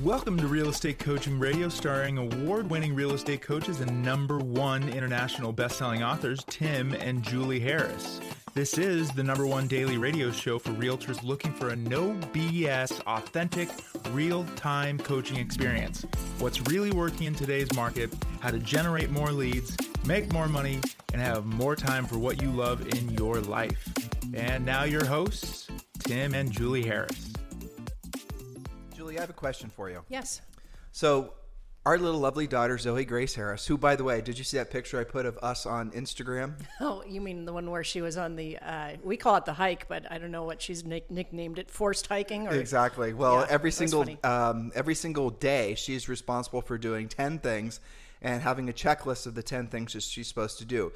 Welcome to Real Estate Coaching Radio, starring award-winning real estate coaches and #1 international best-selling authors, Tim and Julie Harris. This is the #1 daily radio show for realtors looking for a no BS, authentic, real-time coaching experience. What's really working in today's market, how to generate more leads, make more money, and have more time for what you love in your life. And now your hosts, Tim and Julie Harris. Julie, I have a question for you. Yes. So our little lovely daughter, Zoe Grace Harris, who, by the way, did you see that picture I put of us on Instagram? Oh, you mean the one where she was on the, we call it the hike, but I don't know what she's nicknamed it, forced hiking? Or... Exactly. Well, yeah, every single day, she's responsible for doing 10 things and having a checklist of the 10 things that she's supposed to do.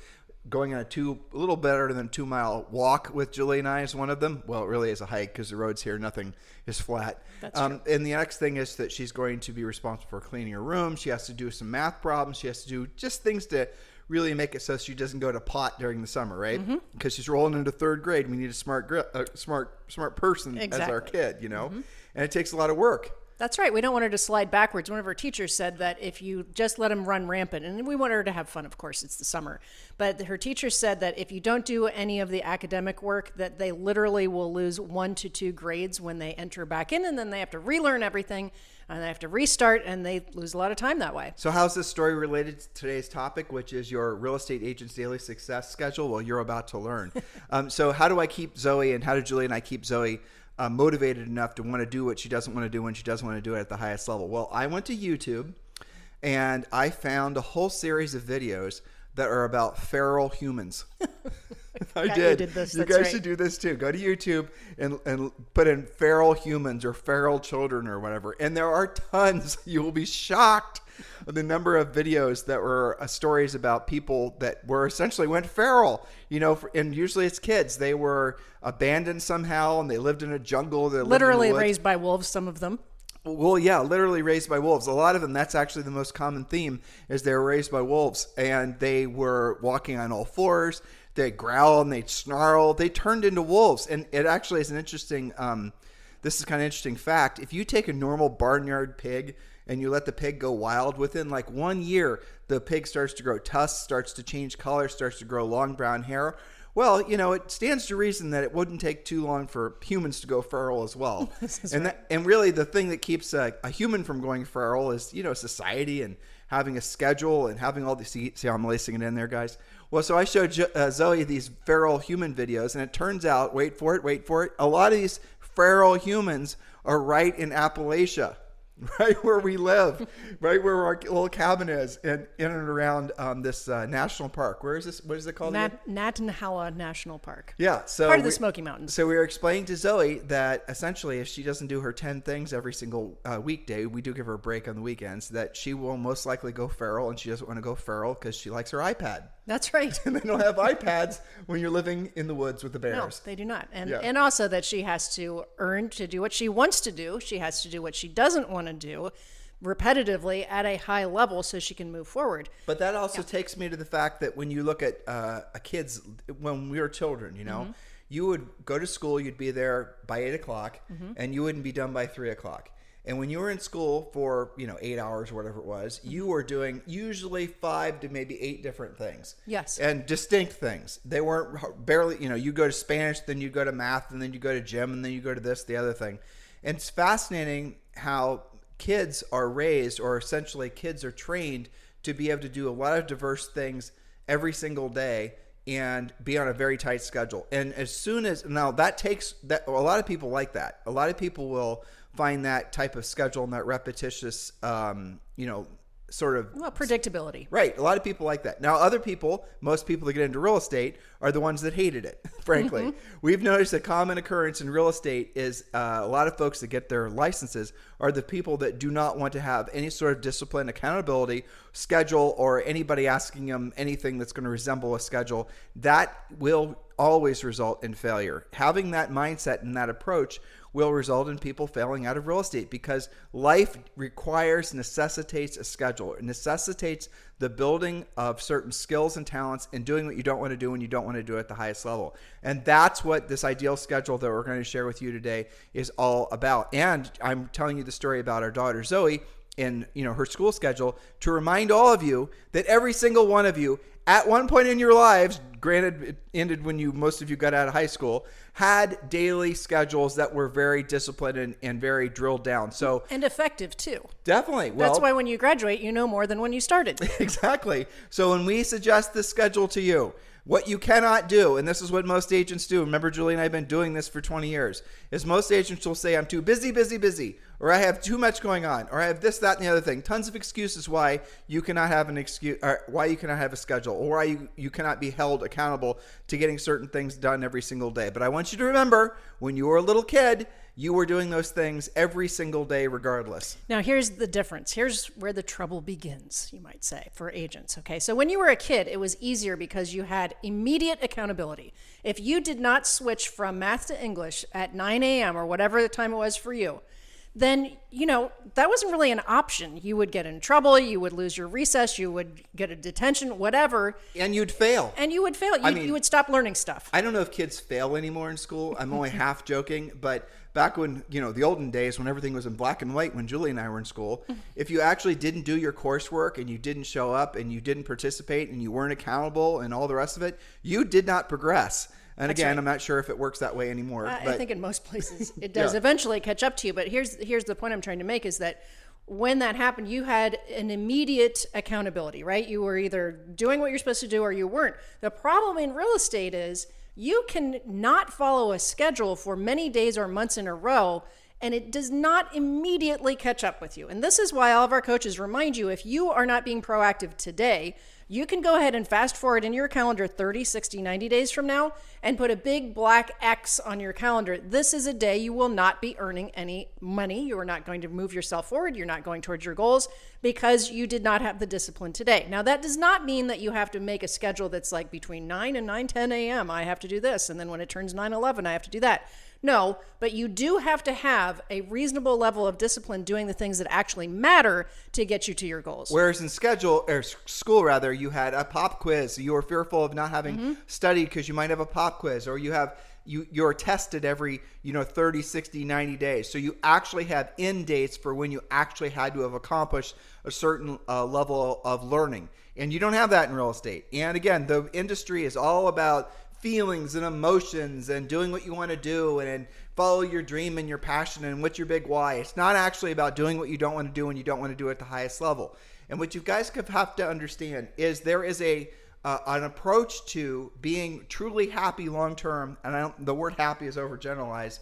Going on a little better than 2 mile walk with Julie and I is one of them. Well, it really is a hike because the roads here, nothing is flat. That's true. And the next thing is that she's going to be responsible for cleaning her room. She has to do some math problems. She has to do just things to really make it so she doesn't go to pot during the summer, right? Because she's rolling into third grade. We need a smart person as our kid, you know? And it takes a lot of work. That's right. We don't want her to slide backwards. One of our teachers said that if you just let them run rampant, and we want her to have fun, of course, it's the summer, but her teacher said that if you don't do any of the academic work, that they literally will lose 1 to 2 grades when they enter back in, and then they have to relearn everything, and they have to restart, and they lose a lot of time that way. So how's this story related to today's topic, which is your real estate agent's daily success schedule? Well, you're about to learn. So how do I keep Zoe, and how do Julie and I keep Zoe motivated enough to want to do what she doesn't want to do when she doesn't want to do it at the highest level? Well, I went to YouTube and I found a whole series of videos that are about feral humans. I did. You guys should do this too. Go to YouTube and put in feral humans or feral children or whatever. And there are tons. You will be shocked the number of videos that were stories about people that were essentially went feral, you know, and usually it's kids. They were abandoned somehow and they lived in a jungle. Literally raised by wolves, some of them. Well, yeah, literally raised by wolves. A lot of them, that's actually the most common theme, is they were raised by wolves and they were walking on all fours. They'd growl and they'd snarl. They turned into wolves. And it actually is an interesting, this is kind of interesting fact. If you take a normal barnyard pig and you let the pig go wild, within like 1 year, the pig starts to grow tusks, starts to change color, starts to grow long brown hair. Well, you know, it stands to reason that it wouldn't take too long for humans to go feral as well. And really the thing that keeps a human from going feral is, you know, society and having a schedule and having all these, see how I'm lacing it in there, guys? Well, so I showed Zoe these feral human videos, and it turns out, wait for it, a lot of these feral humans are right in Appalachia. Right where we live, right where our little cabin is, and in and around this national park. Where is this? What is it called? Natanhala National Park. Yeah, so part of the Smoky Mountains. So we were explaining to Zoe that essentially, if she doesn't do her 10 things every single weekday, we do give her a break on the weekends, that she will most likely go feral, and she doesn't want to go feral because she likes her iPad. That's right. And they don't have iPads when you're living in the woods with the bears. No, they do not. And also that she has to earn to do what she wants to do. She has to do what she doesn't want to do repetitively at a high level so she can move forward. But that also takes me to the fact that when you look at kids, when we were children, you know, you would go to school, you'd be there by 8 o'clock, and you wouldn't be done by 3 o'clock. And when you were in school for, 8 hours or whatever it was, you were doing usually 5 to maybe 8 different things. Yes. And distinct things. They weren't barely, you go to Spanish, then you go to math, and then you go to gym, and then you go to this, the other thing. And it's fascinating how kids are raised, or essentially kids are trained to be able to do a lot of diverse things every single day and be on a very tight schedule. And as soon as, now that takes, that a lot of people like that. A lot of people will find that type of schedule and that repetitious, sort of... Well, predictability. Right. A lot of people like that. Now, other people, most people that get into real estate are the ones that hated it, frankly. We've noticed a common occurrence in real estate is a lot of folks that get their licenses are the people that do not want to have any sort of discipline, accountability, schedule, or anybody asking them anything that's going to resemble a schedule. That will always result in failure. Having that mindset and that approach will result in people failing out of real estate, because life necessitates a schedule. It necessitates the building of certain skills and talents and doing what you don't want to do when you don't want to do it at the highest level. And that's what this ideal schedule that we're going to share with you today is all about. And I'm telling you the story about our daughter Zoe in her school schedule to remind all of you that every single one of you at one point in your lives, granted it ended when most of you got out of high school, had daily schedules that were very disciplined and very drilled down. So and effective too. Definitely. Well, that's why when you graduate, you know more than when you started. Exactly. So when we suggest this schedule to you, what you cannot do, and this is what most agents do, remember Julie and I have been doing this for 20 years, is most agents will say, I'm too busy, or I have too much going on, or I have this, that, and the other thing. Tons of excuses why you cannot have why you cannot have a schedule, or why you cannot be held accountable to getting certain things done every single day. But I want you to remember, when you were a little kid, you were doing those things every single day regardless. Now, here's the difference. Here's where the trouble begins, you might say, for agents. Okay, so when you were a kid, it was easier because you had immediate accountability. If you did not switch from math to English at 9 a.m. or whatever the time it was for you, then, that wasn't really an option. You would get in trouble, you would lose your recess, you would get a detention, whatever. And you'd fail. You would stop learning stuff. I don't know if kids fail anymore in school. I'm only half joking, but back when, the olden days when everything was in black and white, when Julie and I were in school, if you actually didn't do your coursework and you didn't show up and you didn't participate and you weren't accountable and all the rest of it, you did not progress. And That's again, right. I'm not sure if it works that way anymore. I think in most places it does eventually catch up to you. But here's the point I'm trying to make is that when that happened, you had an immediate accountability, right? You were either doing what you're supposed to do or you weren't. The problem in real estate is you can not follow a schedule for many days or months in a row, and it does not immediately catch up with you. And this is why all of our coaches remind you, if you are not being proactive today, you can go ahead and fast forward in your calendar 30, 60, 90 days from now and put a big black X on your calendar. This is a day you will not be earning any money. You are not going to move yourself forward. You're not going towards your goals because you did not have the discipline today. Now, that does not mean that you have to make a schedule that's like between 9 and 9:10 a.m. I have to do this. And then when it turns 9:11, I have to do that. No, but you do have to have a reasonable level of discipline doing the things that actually matter to get you to your goals. Whereas in school, you had a pop quiz. You were fearful of not having studied because you might have a pop quiz, or you're tested every 30, 60, 90 days. So you actually have end dates for when you actually had to have accomplished a certain level of learning. And you don't have that in real estate. And again, the industry is all about feelings and emotions and doing what you want to do and follow your dream and your passion and what's your big why. It's not actually about doing what you don't want to do when you don't want to do it at the highest level. And what you guys have to understand is there is an approach to being truly happy long term. And the word happy is overgeneralized.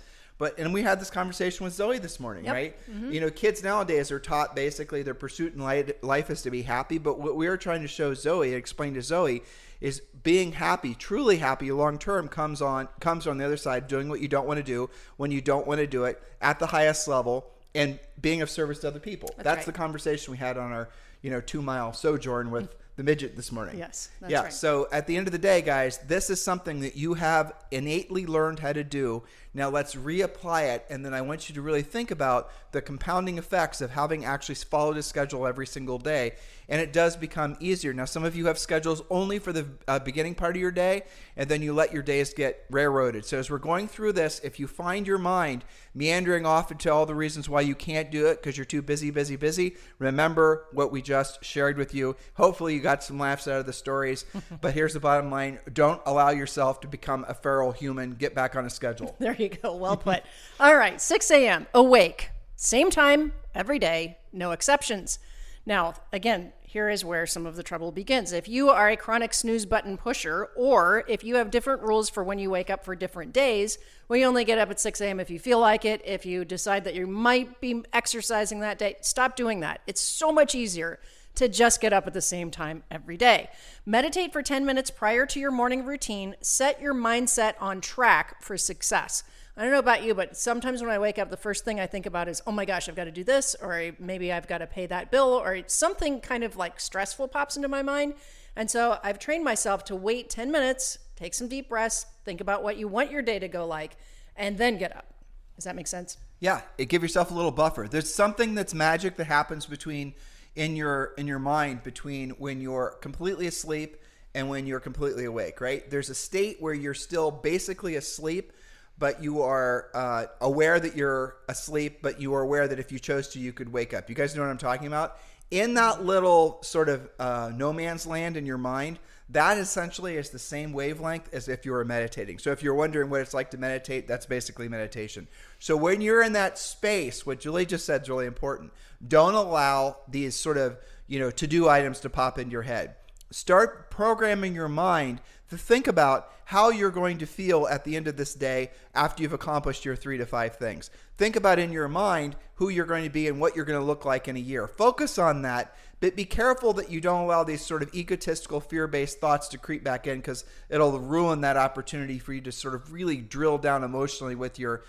And we had this conversation with Zoe this morning, right? Mm-hmm. Kids nowadays are taught basically their pursuit in life is to be happy. But what we are trying to show Zoe and explain to Zoe is being happy, truly happy long term comes on the other side, doing what you don't want to do when you don't want to do it at the highest level and being of service to other people. That's right. The conversation we had on our 2-mile sojourn with the midget this morning. Yes, that's right. So at the end of the day, guys, this is something that you have innately learned how to do. Now let's reapply it, and then I want you to really think about the compounding effects of having actually followed a schedule every single day, and it does become easier. Now, some of you have schedules only for the beginning part of your day, and then you let your days get railroaded. So as we're going through this, if you find your mind meandering off into all the reasons why you can't do it because you're too busy, remember what we just shared with you. Hopefully you got some laughs out of the stories, but here's the bottom line. Don't allow yourself to become a feral human. Get back on a schedule. There you go. Well put. All right. 6 a.m. Awake. Same time every day. No exceptions. Now, again, here is where some of the trouble begins. If you are a chronic snooze button pusher, or if you have different rules for when you wake up for different days, we only get up at 6 a.m. if you feel like it. If you decide that you might be exercising that day, stop doing that. It's so much easier to just get up at the same time every day. Meditate for 10 minutes prior to your morning routine. Set your mindset on track for success. I don't know about you, but sometimes when I wake up, the first thing I think about is, oh my gosh, I've got to do this, or maybe I've got to pay that bill, or something kind of like stressful pops into my mind. And so I've trained myself to wait 10 minutes, take some deep breaths, think about what you want your day to go like, and then get up. Does that make sense? Yeah, give yourself a little buffer. There's something that's magic that happens in your mind between when you're completely asleep and when you're completely awake, right? There's a state where you're still basically asleep, but you are aware that you're asleep, but you are aware that if you chose to, you could wake up. You guys know what I'm talking about? In that little sort of no man's land in your mind, that essentially is the same wavelength as if you were meditating. So if you're wondering what it's like to meditate, that's basically meditation. So when you're in that space, what Julie just said is really important. Don't allow these sort of, to-do items to pop into your head. Start programming your mind to think about how you're going to feel at the end of this day after you've accomplished your 3 to 5 things. Think about in your mind who you're going to be and what you're going to look like in a year. Focus on that, but be careful that you don't allow these sort of egotistical, fear-based thoughts to creep back in, because it'll ruin that opportunity for you to sort of really drill down emotionally with your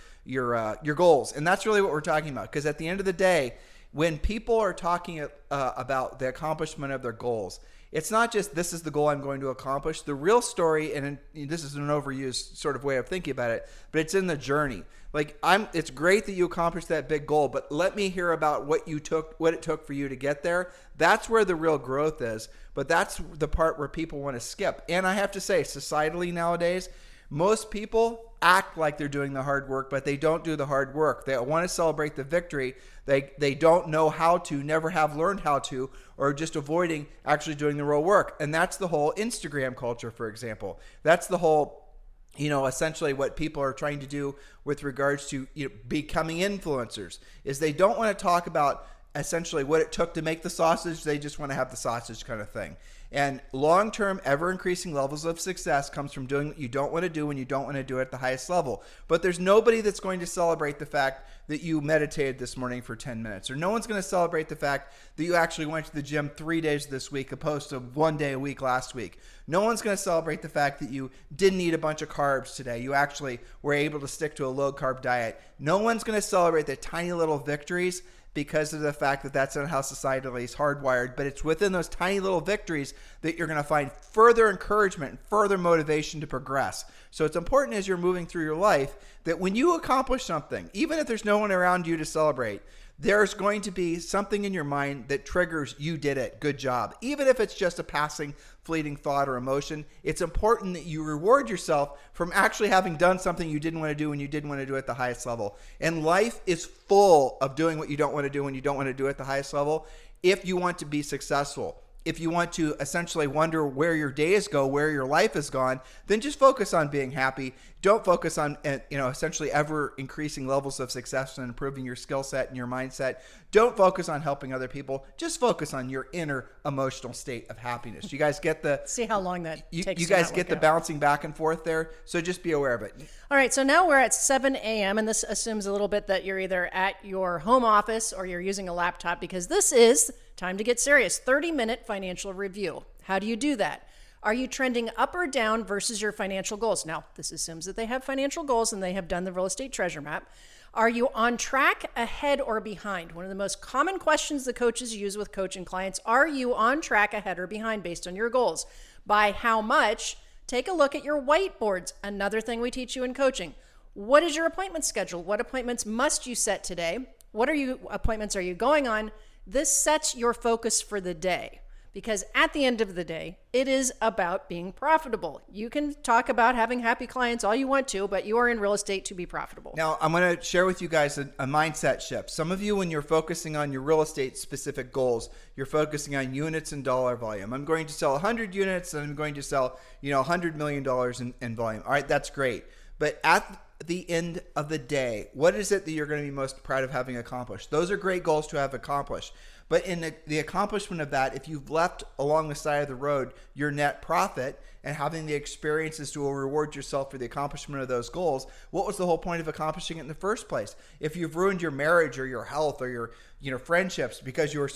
goals. And that's really what we're talking about, because at the end of the day, when people are talking about the accomplishment of their goals, it's not just this is the goal I'm going to accomplish. The real story, and this is an overused sort of way of thinking about it, but it's in the journey. Like it's great that you accomplished that big goal, but let me hear about what it took for you to get there. That's where the real growth is. But that's the part where people want to skip. And I have to say, societally nowadays, most people act like they're doing the hard work, but they don't do the hard work. They want to celebrate the victory. They don't know how to, never have learned how to, or just avoiding actually doing the real work. And that's the whole Instagram culture, for example. That's the whole, essentially what people are trying to do with regards to becoming influencers, is they don't want to talk about essentially what it took to make the sausage. They just want to have the sausage kind of thing. And long-term, ever-increasing levels of success comes from doing what you don't want to do when you don't want to do it at the highest level. But there's nobody that's going to celebrate the fact that you meditated this morning for 10 minutes. Or no one's going to celebrate the fact that you actually went to the gym 3 days this week opposed to 1 day a week last week. No one's going to celebrate the fact that you didn't eat a bunch of carbs today. You actually were able to stick to a low-carb diet. No one's going to celebrate the tiny little victories, because of the fact that that's not how society is hardwired. But it's within those tiny little victories that you're going to find further encouragement and further motivation to progress. So it's important as you're moving through your life that when you accomplish something, even if there's no one around you to celebrate, there's going to be something in your mind that triggers, you did it, good job. Even if it's just a passing, fleeting thought or emotion, it's important that you reward yourself from actually having done something you didn't want to do when you didn't want to do it at the highest level. And life is full of doing what you don't want to do when you don't want to do it at the highest level if you want to be successful. If you want to essentially wonder where your days go, where your life has gone, then just focus on being happy. Don't focus on, essentially ever increasing levels of success and improving your skill set and your mindset. Don't focus on helping other people. Just focus on your inner emotional state of happiness. You guys get the see how long that takes. You guys get the bouncing back and forth there. So just be aware of it. All right. So now we're at 7 a.m. and this assumes a little bit that you're either at your home office or you're using a laptop, because this is time to get serious. 30-minute financial review. How do you do that? Are you trending up or down versus your financial goals? Now, this assumes that they have financial goals and they have done the real estate treasure map. Are you on track, ahead, or behind? One of the most common questions the coaches use with coaching clients: are you on track, ahead, or behind based on your goals? By how much? Take a look at your whiteboards. Another thing we teach you in coaching. What is your appointment schedule? What appointments must you set today? What appointments are you going on? This sets your focus for the day, because at the end of the day, it is about being profitable. You can talk about having happy clients all you want to, but you are in real estate to be profitable. Now, I'm going to share with you guys a mindset shift. Some of you, when you're focusing on your real estate specific goals, you're focusing on units and dollar volume. I'm going to sell 100 units and I'm going to sell, $100 million in volume. All right, that's great. But at the end of the day, what is it that you're going to be most proud of having accomplished? Those are great goals to have accomplished. But in the accomplishment of that, if you've left along the side of the road your net profit and having the experiences to reward yourself for the accomplishment of those goals, what was the whole point of accomplishing it in the first place? If you've ruined your marriage or your health or your friendships because you're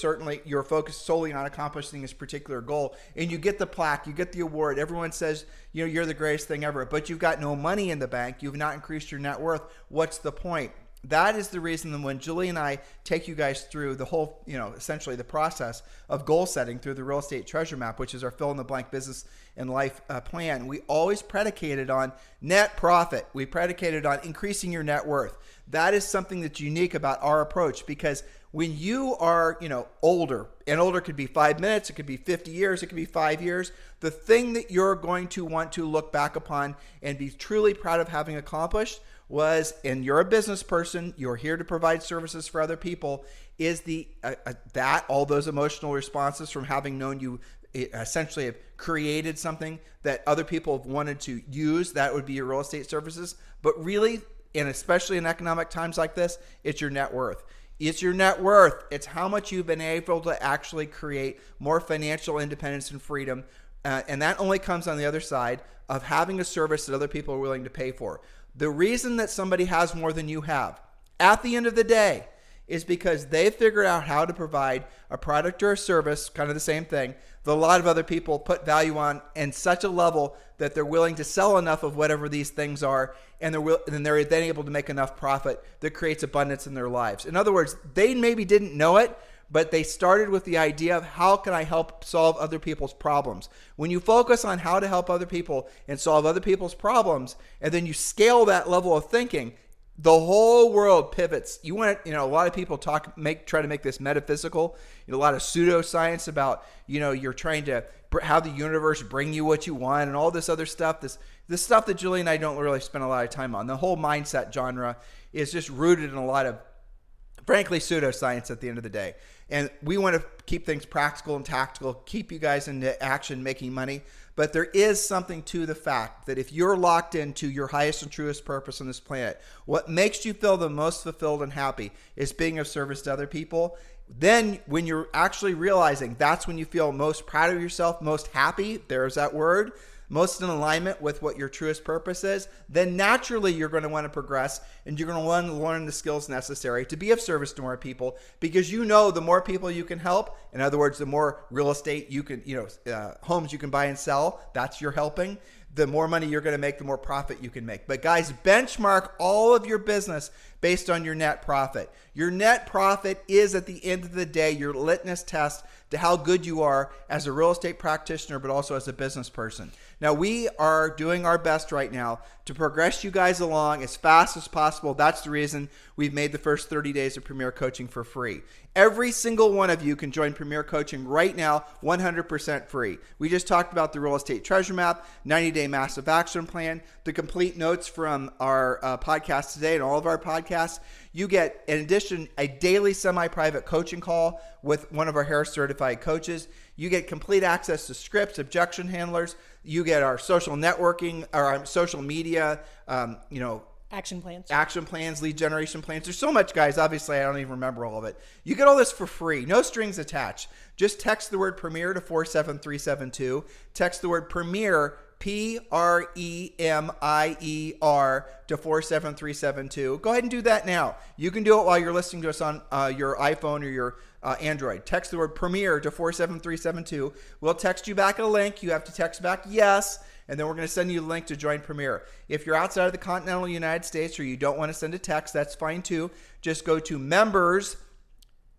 focused solely on accomplishing this particular goal, and you get the plaque, you get the award, everyone says you're the greatest thing ever, but you've got no money in the bank, you've not increase your net worth, what's the point? That is the reason that when Julie and I take you guys through the whole, essentially the process of goal setting through the Real Estate Treasure Map, which is our fill-in-the-blank business and life plan, we always predicated on net profit. We predicated on increasing your net worth. That is something that's unique about our approach, because when you are, older, and older could be 5 minutes, it could be 50 years, it could be 5 years, the thing that you're going to want to look back upon and be truly proud of having accomplished was, and you're a business person, you're here to provide services for other people, is all those emotional responses from having known you essentially have created something that other people have wanted to use. That would be your real estate services. But really, and especially in economic times like this, it's your net worth. It's your net worth. It's how much you've been able to actually create more financial independence and freedom. And that only comes on the other side of having a service that other people are willing to pay for. The reason that somebody has more than you have at the end of the day is because they figured out how to provide a product or a service, kind of the same thing, that a lot of other people put value on in such a level that they're willing to sell enough of whatever these things are, and they're then able to make enough profit that creates abundance in their lives. In other words, they maybe didn't know it, but they started with the idea of how can I help solve other people's problems. When you focus on how to help other people and solve other people's problems, and then you scale that level of thinking, the whole world pivots. You want to, a lot of people try to make this metaphysical. A lot of pseudoscience about, you're trying to have the universe bring you what you want and all this other stuff. This stuff that Julie and I don't really spend a lot of time on. The whole mindset genre is just rooted in a lot of, frankly, pseudoscience at the end of the day. And we want to keep things practical and tactical, keep you guys into action, making money. But there is something to the fact that if you're locked into your highest and truest purpose on this planet, what makes you feel the most fulfilled and happy is being of service to other people. Then when you're actually realizing, that's when you feel most proud of yourself, most happy, there's that word, most in alignment with what your truest purpose is, then naturally you're going to want to progress, and you're going to want to learn the skills necessary to be of service to more people, because the more people you can help, in other words, the more real estate you can, homes you can buy and sell, that's your helping, the more money you're going to make, the more profit you can make. But guys, benchmark all of your business based on your net profit. Your net profit is, at the end of the day, your litmus test to how good you are as a real estate practitioner, but also as a business person. Now, we are doing our best right now to progress you guys along as fast as possible. That's the reason we've made the first 30 days of Premier Coaching for free. Every single one of you can join Premier Coaching right now, 100% free. We just talked about the Real Estate Treasure Map, 90-day massive action plan, the complete notes from our podcast today and all of our podcasts. You get, in addition, a daily semi-private coaching call with one of our Harris certified coaches. You get complete access to scripts, objection handlers. You get our social networking, or our social media, action plans, lead generation plans. There's so much, guys. Obviously, I don't even remember all of it. You get all this for free. No strings attached. Just text the word Premier to 47372. Text the word Premier, Premier, to 47372. Go ahead and do that now. You can do it while you're listening to us on your iPhone or your Android. Text the word Premier to 47372. We'll text you back a link. You have to text back yes, and then we're going to send you a link to join Premier. If you're outside of the continental United States, or you don't want to send a text, that's fine too. Just go to members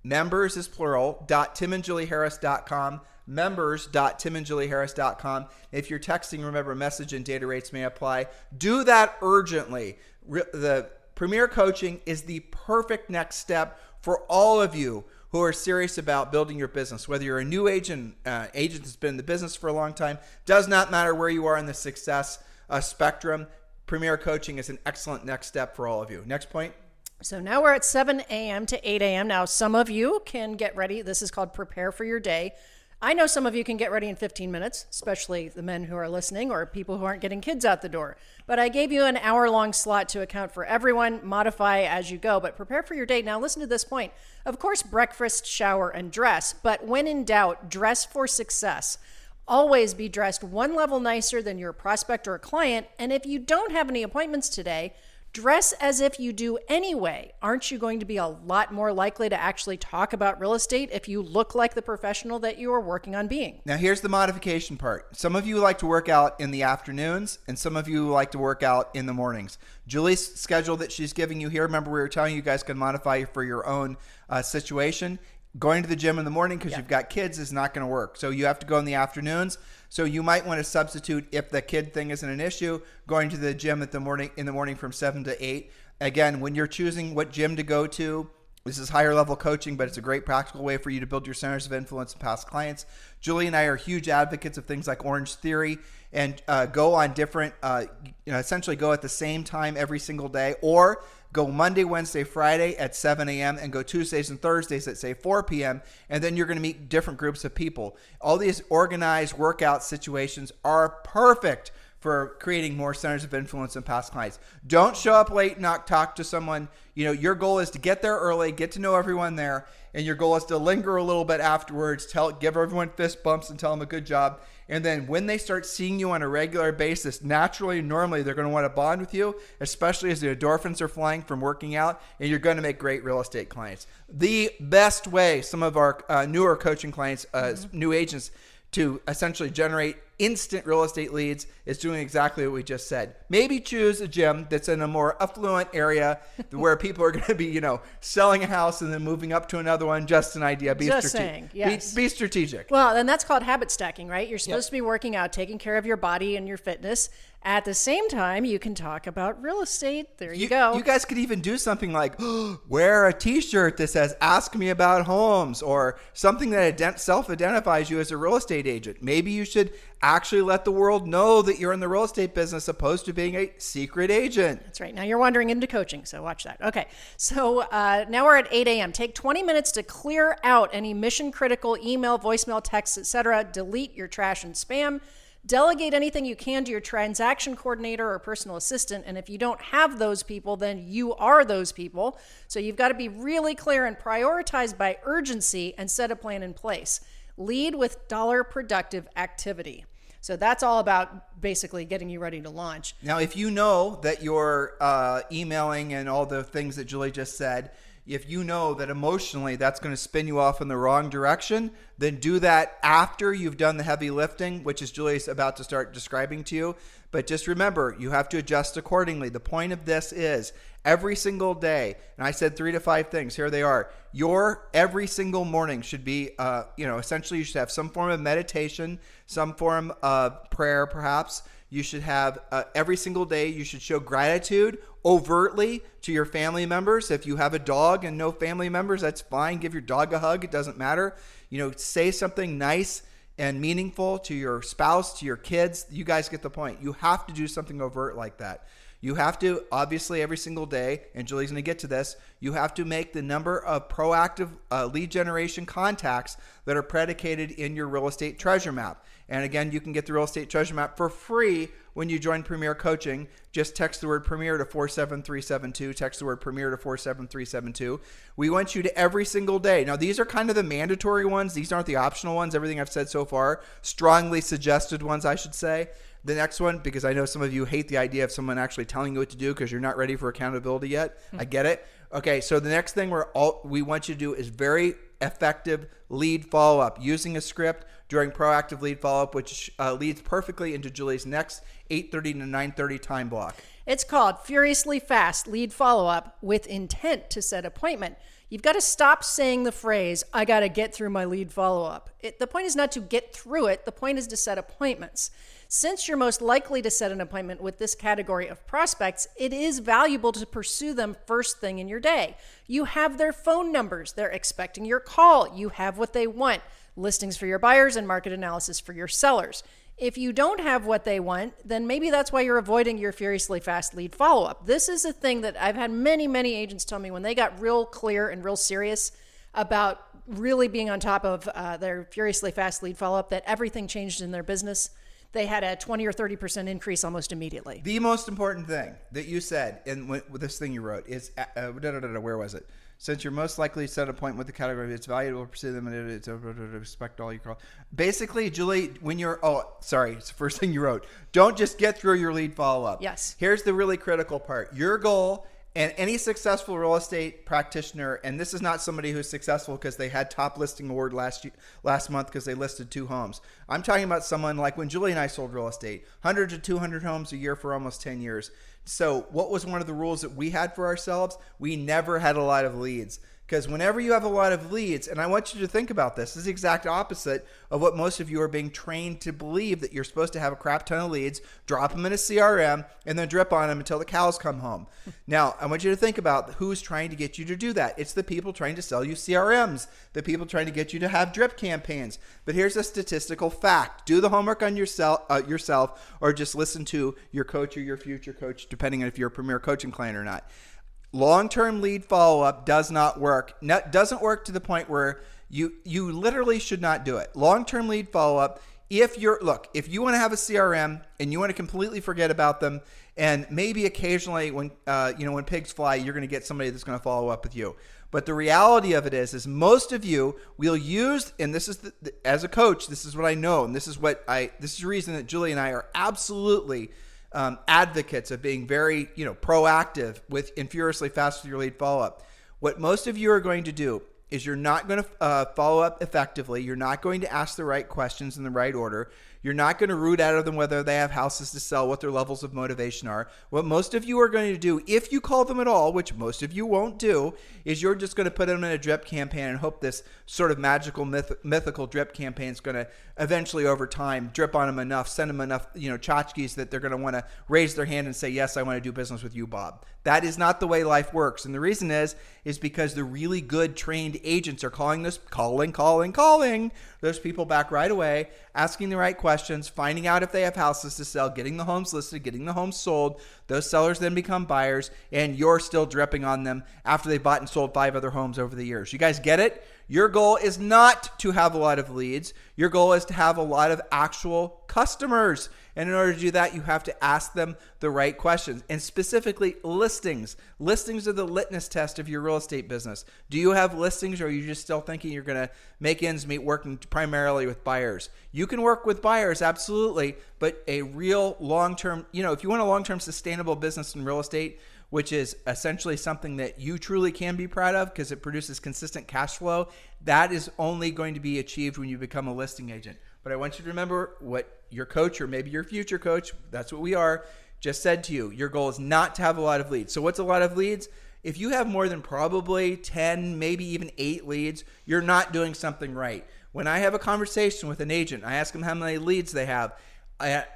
is plural, .timandjulieharris.com, members.timandjulieharris.com. If you're texting, remember, message and data rates may apply. Do that urgently. The Premier Coaching is the perfect next step for all of you who are serious about building your business. Whether you're a new agent that's been in the business for a long time, does not matter where you are in the success spectrum. Premier Coaching is an excellent next step for all of you. Next point. So now we're at 7 a.m. to 8 a.m. Now, some of you can get ready. This is called Prepare for Your Day. I know some of you can get ready in 15 minutes, especially the men who are listening or people who aren't getting kids out the door. But I gave you an hour-long slot to account for everyone. Modify as you go, but prepare for your day. Now, listen to this point. Of course, breakfast, shower, and dress. But when in doubt, dress for success. Always be dressed one level nicer than your prospect or client. And if you don't have any appointments today, Dress as if you do anyway. Aren't you going to be a lot more likely to actually talk about real estate if you look like the professional that you are working on being? Now, here's the modification part. Some of you like to work out in the afternoons, and some of you like to work out in the mornings. Julie's schedule that she's giving you here, remember we were telling you guys can modify for your own situation. Going to the gym in the morning because you've got kids is not going to work. So you have to go in the afternoons. So you might want to substitute, if the kid thing isn't an issue, going to the gym in the morning from 7 to 8. Again, when you're choosing what gym to go to, this is higher level coaching, but it's a great practical way for you to build your centers of influence and past clients. Julie and I are huge advocates of things like Orange Theory, and go on different, essentially go at the same time every single day, or go Monday, Wednesday, Friday at 7 a.m. and go Tuesdays and Thursdays at, say, 4 p.m. And then you're going to meet different groups of people. All these organized workout situations are perfect for creating more centers of influence and past clients. Don't show up late and not talk to someone. Your goal is to get there early, get to know everyone there, and your goal is to linger a little bit afterwards, give everyone fist bumps and tell them a good job. And then when they start seeing you on a regular basis, normally they're going to want to bond with you, especially as the endorphins are flying from working out, and you're going to make great real estate clients. The best way, some of our newer coaching clients, new agents, to essentially generate instant real estate leads is doing exactly what we just said. Maybe choose a gym that's in a more affluent area where people are going to be, selling a house and then moving up to another one. Just an idea. Be strategic. Well, and that's called habit stacking, right? You're supposed to be working out, taking care of your body and your fitness. At the same time, you can talk about real estate. There you go. You guys could even do something like wear a t-shirt that says, ask me about homes, or something that self-identifies you as a real estate agent. Maybe you should actually let the world know that you're in the real estate business opposed to being a secret agent. That's right. Now you're wandering into coaching, so watch that. Okay. So now we're at 8 a.m. Take 20 minutes to clear out any mission-critical email, voicemail, texts, etc. Delete your trash and spam. Delegate anything you can to your transaction coordinator or personal assistant. And if you don't have those people, then you are those people. So you've got to be really clear and prioritize by urgency and set a plan in place. Lead with dollar productive activity. So that's all about basically getting you ready to launch. Now, if you know that you're emailing and all the things that Julie just said, if you know that emotionally that's going to spin you off in the wrong direction, then do that after you've done the heavy lifting, which is Julie's about to start describing to you. But just remember, you have to adjust accordingly. The point of this is every single day, and I said 3 to 5 things, here they are. Your every single morning should be, essentially you should have some form of meditation, some form of prayer perhaps. You should have every single day, you should show gratitude overtly to your family members. If you have a dog and no family members, that's fine. Give your dog a hug. It doesn't matter. Say something nice and meaningful to your spouse, to your kids. You guys get the point. You have to do something overt like that. You have to, obviously, every single day, and Julie's going to get to this, you have to make the number of proactive lead generation contacts that are predicated in your real estate treasure map. And again, you can get the real estate treasure map for free when you join Premier Coaching. Just text the word Premier to 47372. Text the word Premier to 47372. We want you to every single day. Now, these are kind of the mandatory ones. These aren't the optional ones. Everything I've said so far, strongly suggested ones, I should say. The next one, because I know some of you hate the idea of someone actually telling you what to do because you're not ready for accountability yet. I get it. Okay, so the next thing we want you to do is very effective lead follow-up using a script during proactive lead follow-up, which leads perfectly into Julie's next 8:30 to 9:30 time block. It's called Furiously Fast Lead Follow-Up with Intent to Set Appointment. You've got to stop saying the phrase, I got to get through my lead follow-up. The point is not to get through it. The point is to set appointments. Since you're most likely to set an appointment with this category of prospects, it is valuable to pursue them first thing in your day. You have their phone numbers. They're expecting your call. You have what they want. Listings for your buyers and market analysis for your sellers. If you don't have what they want, then maybe that's why you're avoiding your furiously fast lead follow-up. This is a thing that I've had many agents tell me when they got real clear and real serious about really being on top of their furiously fast lead follow-up, that everything changed in their business. They had a 20 or 30% increase almost immediately. The most important thing that you said in with this thing you wrote is, where was it? Since you're most likely to set an appointment with the category, it's valuable to pursue them and it's respect all you call. Basically, Julie, when you're, it's the first thing you wrote. Don't just get through your lead follow-up. Yes. Here's the really critical part. Your goal, and any successful real estate practitioner, and this is not somebody who's successful because they had top listing award last month because they listed 2 homes. I'm talking about someone like when Julie and I sold real estate, 100 to 200 homes a year for almost 10 years. So what was one of the rules that we had for ourselves? We never had a lot of leads. Because whenever you have a lot of leads, and I want you to think about this is the exact opposite of what most of you are being trained to believe, that you're supposed to have a crap ton of leads, drop them in a CRM, and then drip on them until the cows come home. Now, I want you to think about who's trying to get you to do that. It's the people trying to sell you CRMs, the people trying to get you to have drip campaigns. But here's a statistical fact. Do the homework on yourself, or just listen to your coach or your future coach, depending on if you're a premier coaching client or not. Long-term lead follow-up does not work. Doesn't work to the point where you literally should not do it. Long-term lead follow-up, if you want to have a CRM and you want to completely forget about them, and maybe occasionally when pigs fly, you're going to get somebody that's going to follow up with you. But the reality of it is most of you will use, and this is as a coach, this is what I know, and this is the reason that Julie and I are absolutely advocates of being very, proactive and furiously fast with your lead follow-up. What most of you are going to do is you're not going to follow up effectively. You're not going to ask the right questions in the right order. You're not going to root out of them whether they have houses to sell, what their levels of motivation are. What most of you are going to do, if you call them at all, which most of you won't do, is you're just going to put them in a drip campaign and hope this sort of magical, mythical drip campaign is going to eventually, over time, drip on them enough, send them enough, tchotchkes that they're going to want to raise their hand and say, yes, I want to do business with you, Bob. That is not the way life works. And the reason is because the really good trained agents are calling those people back right away, asking the right questions, finding out if they have houses to sell, getting the homes listed, getting the homes sold. Those sellers then become buyers, and you're still dripping on them after they bought and sold 5 other homes over the years. You guys get it? Your goal is not to have a lot of leads. Your goal is to have a lot of actual customers. And in order to do that, you have to ask them the right questions, and specifically listings. Listings are the litmus test of your real estate business. Do you have listings, or are you just still thinking you're going to make ends meet working primarily with buyers? You can work with buyers, absolutely, but a real long-term, if you want a long-term sustainable business in real estate, which is essentially something that you truly can be proud of because it produces consistent cash flow, that is only going to be achieved when you become a listing agent. But I want you to remember what your coach, or maybe your future coach, that's what we are, just said to you. Your goal is not to have a lot of leads. So what's a lot of leads? If you have more than probably 10, maybe even 8 leads, you're not doing something right. When I have a conversation with an agent, I ask them how many leads they have.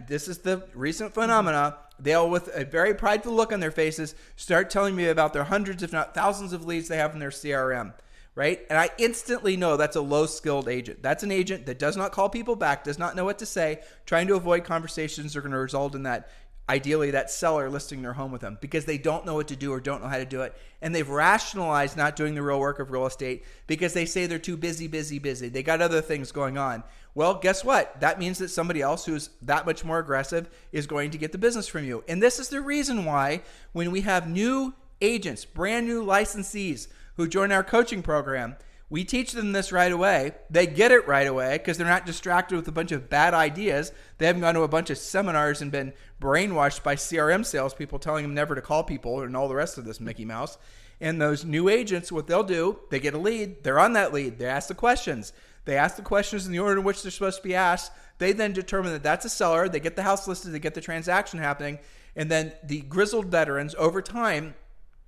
This is the recent phenomena. They'll, with a very prideful look on their faces, start telling me about their hundreds, if not thousands of leads they have in their CRM, right? And I instantly know that's a low-skilled agent. That's an agent that does not call people back, does not know what to say, trying to avoid conversations that are going to result in that, ideally, that seller listing their home with them because they don't know what to do or don't know how to do it. And they've rationalized not doing the real work of real estate because they say they're too busy. They got other things going on. Well, guess what? That means that somebody else who's that much more aggressive is going to get the business from you. And this is the reason why when we have new agents, brand new licensees who join our coaching program, we teach them this right away. They get it right away because they're not distracted with a bunch of bad ideas. They haven't gone to a bunch of seminars and been brainwashed by CRM salespeople telling them never to call people and all the rest of this Mickey Mouse. And those new agents, what they'll do, they get a lead. They're on that lead. They ask the questions. They ask the questions in the order in which they're supposed to be asked. They then determine that that's a seller. They get the house listed. They get the transaction happening. And then the grizzled veterans, over time,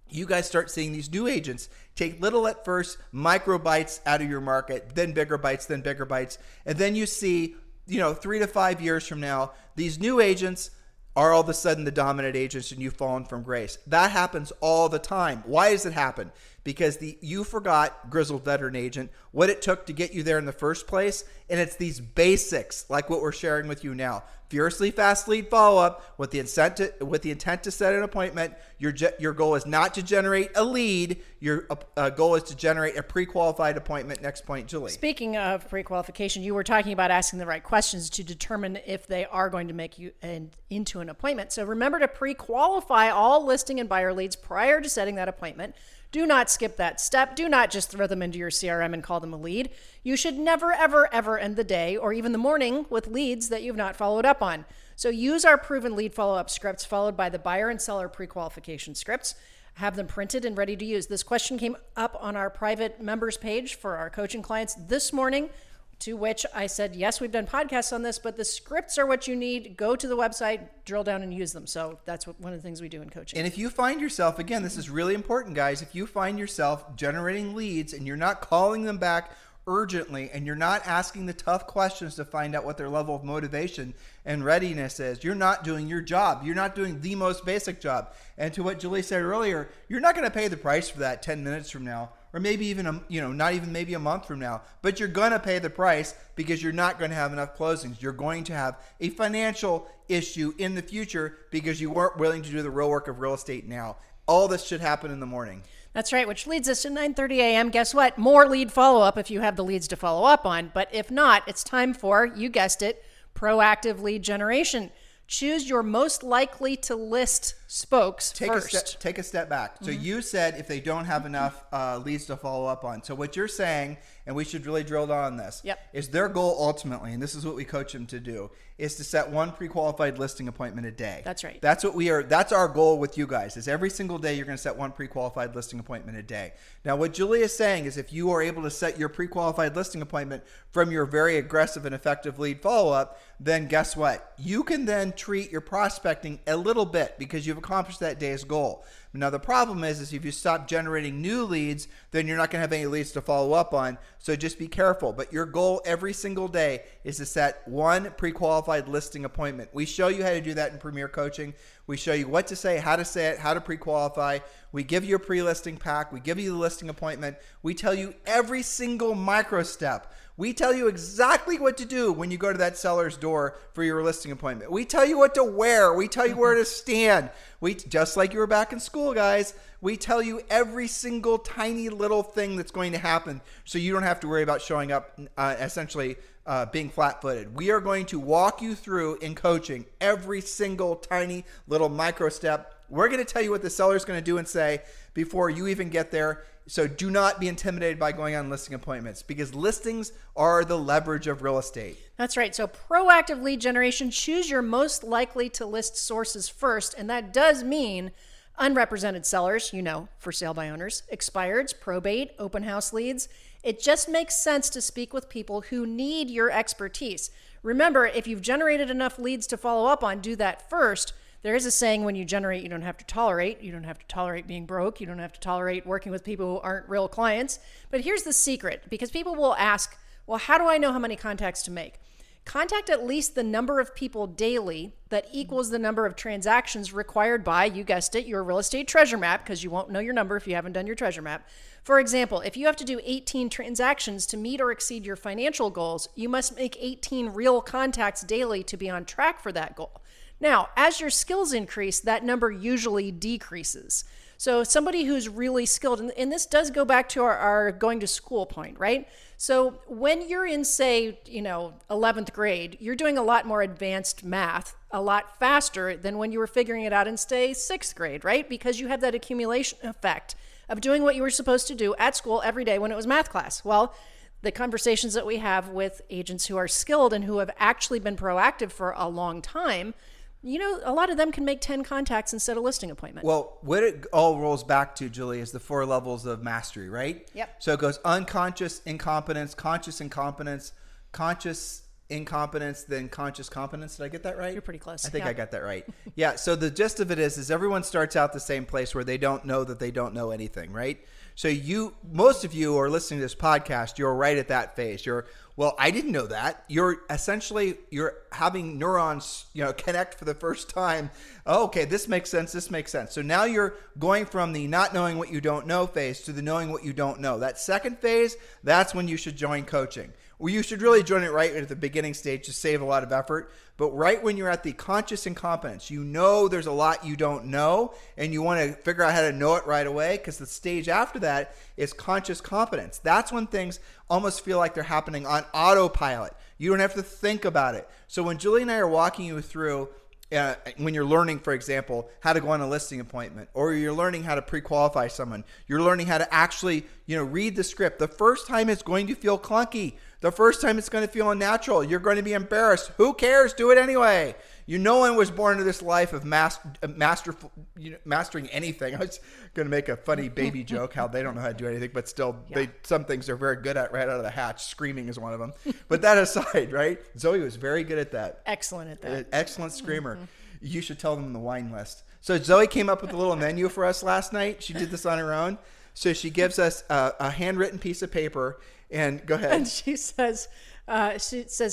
you guys start seeing these new agents take little at first, micro bites out of your market, then bigger bites. And then you see, 3 to 5 years from now, these new agents are all of a sudden the dominant agents and you've fallen from grace. That happens all the time. Why does it happen? Because you forgot, grizzled veteran agent, what it took to get you there in the first place. And it's these basics, like what we're sharing with you now. Furiously fast lead follow-up with the intent to set an appointment. Your goal is not to generate a lead. Your goal is to generate a pre-qualified appointment. Next point, Julie. Speaking of pre-qualification, you were talking about asking the right questions to determine if they are going to make you into an appointment. So remember to pre-qualify all listing and buyer leads prior to setting that appointment. Do not skip that step. Do not just throw them into your CRM and call them a lead. You should never, ever, ever end the day or even the morning with leads that you've not followed up on. So use our proven lead follow-up scripts followed by the buyer and seller pre-qualification scripts. Have them printed and ready to use. This question came up on our private members page for our coaching clients this morning, to which I said, yes, we've done podcasts on this, but the scripts are what you need. Go to the website, drill down and use them. So that's one of the things we do in coaching. And if you find yourself, again, this is really important, guys, if you find yourself generating leads and you're not calling them back urgently and you're not asking the tough questions to find out what their level of motivation and readiness is, you're not doing your job. You're not doing the most basic job. And to what Julie said earlier, you're not going to pay the price for that 10 minutes from now, or maybe even, not even maybe a month from now, but you're going to pay the price because you're not going to have enough closings. You're going to have a financial issue in the future because you weren't willing to do the real work of real estate now. All this should happen in the morning. That's right, which leads us to 9:30 a.m. Guess what? More lead follow-up if you have the leads to follow up on. But if not, it's time for, you guessed it, proactive lead generation. Choose your most likely to list spokes first. Take a step back. So you said if they don't have enough leads to follow up on. So what you're saying, and we should really drill down on this, is their goal ultimately, and this is what we coach them to do, is to set one pre-qualified listing appointment a day. That's right. That's our goal with you guys, is every single day you're going to set one pre-qualified listing appointment a day. Now what Julie is saying is if you are able to set your pre-qualified listing appointment from your very aggressive and effective lead follow-up, then guess what? You can then treat your prospecting a little bit because you've accomplished that day's goal. Now the problem is if you stop generating new leads, then you're not going to have any leads to follow up on. So just be careful. But your goal every single day is to set one pre-qualified listing appointment. We show you how to do that in Premier Coaching. We show you what to say, how to pre-qualify. We give you a pre-listing pack. We give you the listing appointment. We tell you every single micro step. We tell you exactly what to do when you go to that seller's door for your listing appointment. We tell you what to wear. We tell you where to stand. Just like you were back in school, guys, we tell you every single tiny little thing that's going to happen so you don't have to worry about showing up essentially being flat-footed. We are going to walk you through in coaching every single tiny little micro step. We're going to tell you what the seller's going to do and say before you even get there. So do not be intimidated by going on listing appointments because listings are the leverage of real estate. That's right. So proactive lead generation, choose your most likely to list sources first. And that does mean unrepresented sellers, for sale by owners, expireds, probate, open house leads. It just makes sense to speak with people who need your expertise. Remember, if you've generated enough leads to follow up on, do that first. There is a saying, when you generate, you don't have to tolerate. You don't have to tolerate being broke. You don't have to tolerate working with people who aren't real clients. But here's the secret, because people will ask, well, how do I know how many contacts to make? Contact at least the number of people daily that equals the number of transactions required by, you guessed it, your real estate treasure map, because you won't know your number if you haven't done your treasure map. For example, if you have to do 18 transactions to meet or exceed your financial goals, you must make 18 real contacts daily to be on track for that goal. Now, as your skills increase, that number usually decreases. So somebody who's really skilled, and this does go back to our going to school point, right? So when you're in, say, 11th grade, you're doing a lot more advanced math a lot faster than when you were figuring it out in, say, 6th grade, right? Because you have that accumulation effect of doing what you were supposed to do at school every day when it was math class. Well, the conversations that we have with agents who are skilled and who have actually been proactive for a long time, a lot of them can make 10 contacts instead of listing appointment. Well, what it all rolls back to, Julie, is the 4 levels of mastery, right? Yep. So it goes unconscious incompetence, conscious incompetence, conscious incompetence, then conscious competence. Did I get that right? You're pretty close. I think I got that right. Yeah. So the gist of it is everyone starts out the same place where they don't know that they don't know anything, right? So most of you are listening to this podcast, you're right at that phase. I didn't know that. You're having neurons, connect for the first time. Oh, okay, this makes sense. This makes sense. So now you're going from the not knowing what you don't know phase to the knowing what you don't know. That second phase, that's when you should join coaching. Well, you should really join it right at the beginning stage to save a lot of effort. But right when you're at the conscious incompetence, there's a lot you don't know, and you want to figure out how to know it right away, because the stage after that is conscious competence. That's when things almost feel like they're happening on autopilot. You don't have to think about it. So when Julie and I are walking you through when you're learning, for example, how to go on a listing appointment, or you're learning how to pre-qualify someone, you're learning how to actually, read the script. The first time it's going to feel clunky. The first time it's going to feel unnatural. You're going to be embarrassed. Who cares? Do it anyway. No one was born into this life of mastering anything. I was going to make a funny baby joke how they don't know how to do anything, but still, some things they're very good at right out of the hatch. Screaming is one of them. But that aside, right? Zoe was very good at that. Excellent at that. Excellent screamer. You should tell them the wine list. So Zoe came up with a little menu for us last night. She did this on her own. So she gives us a handwritten piece of paper, and go ahead. And she says,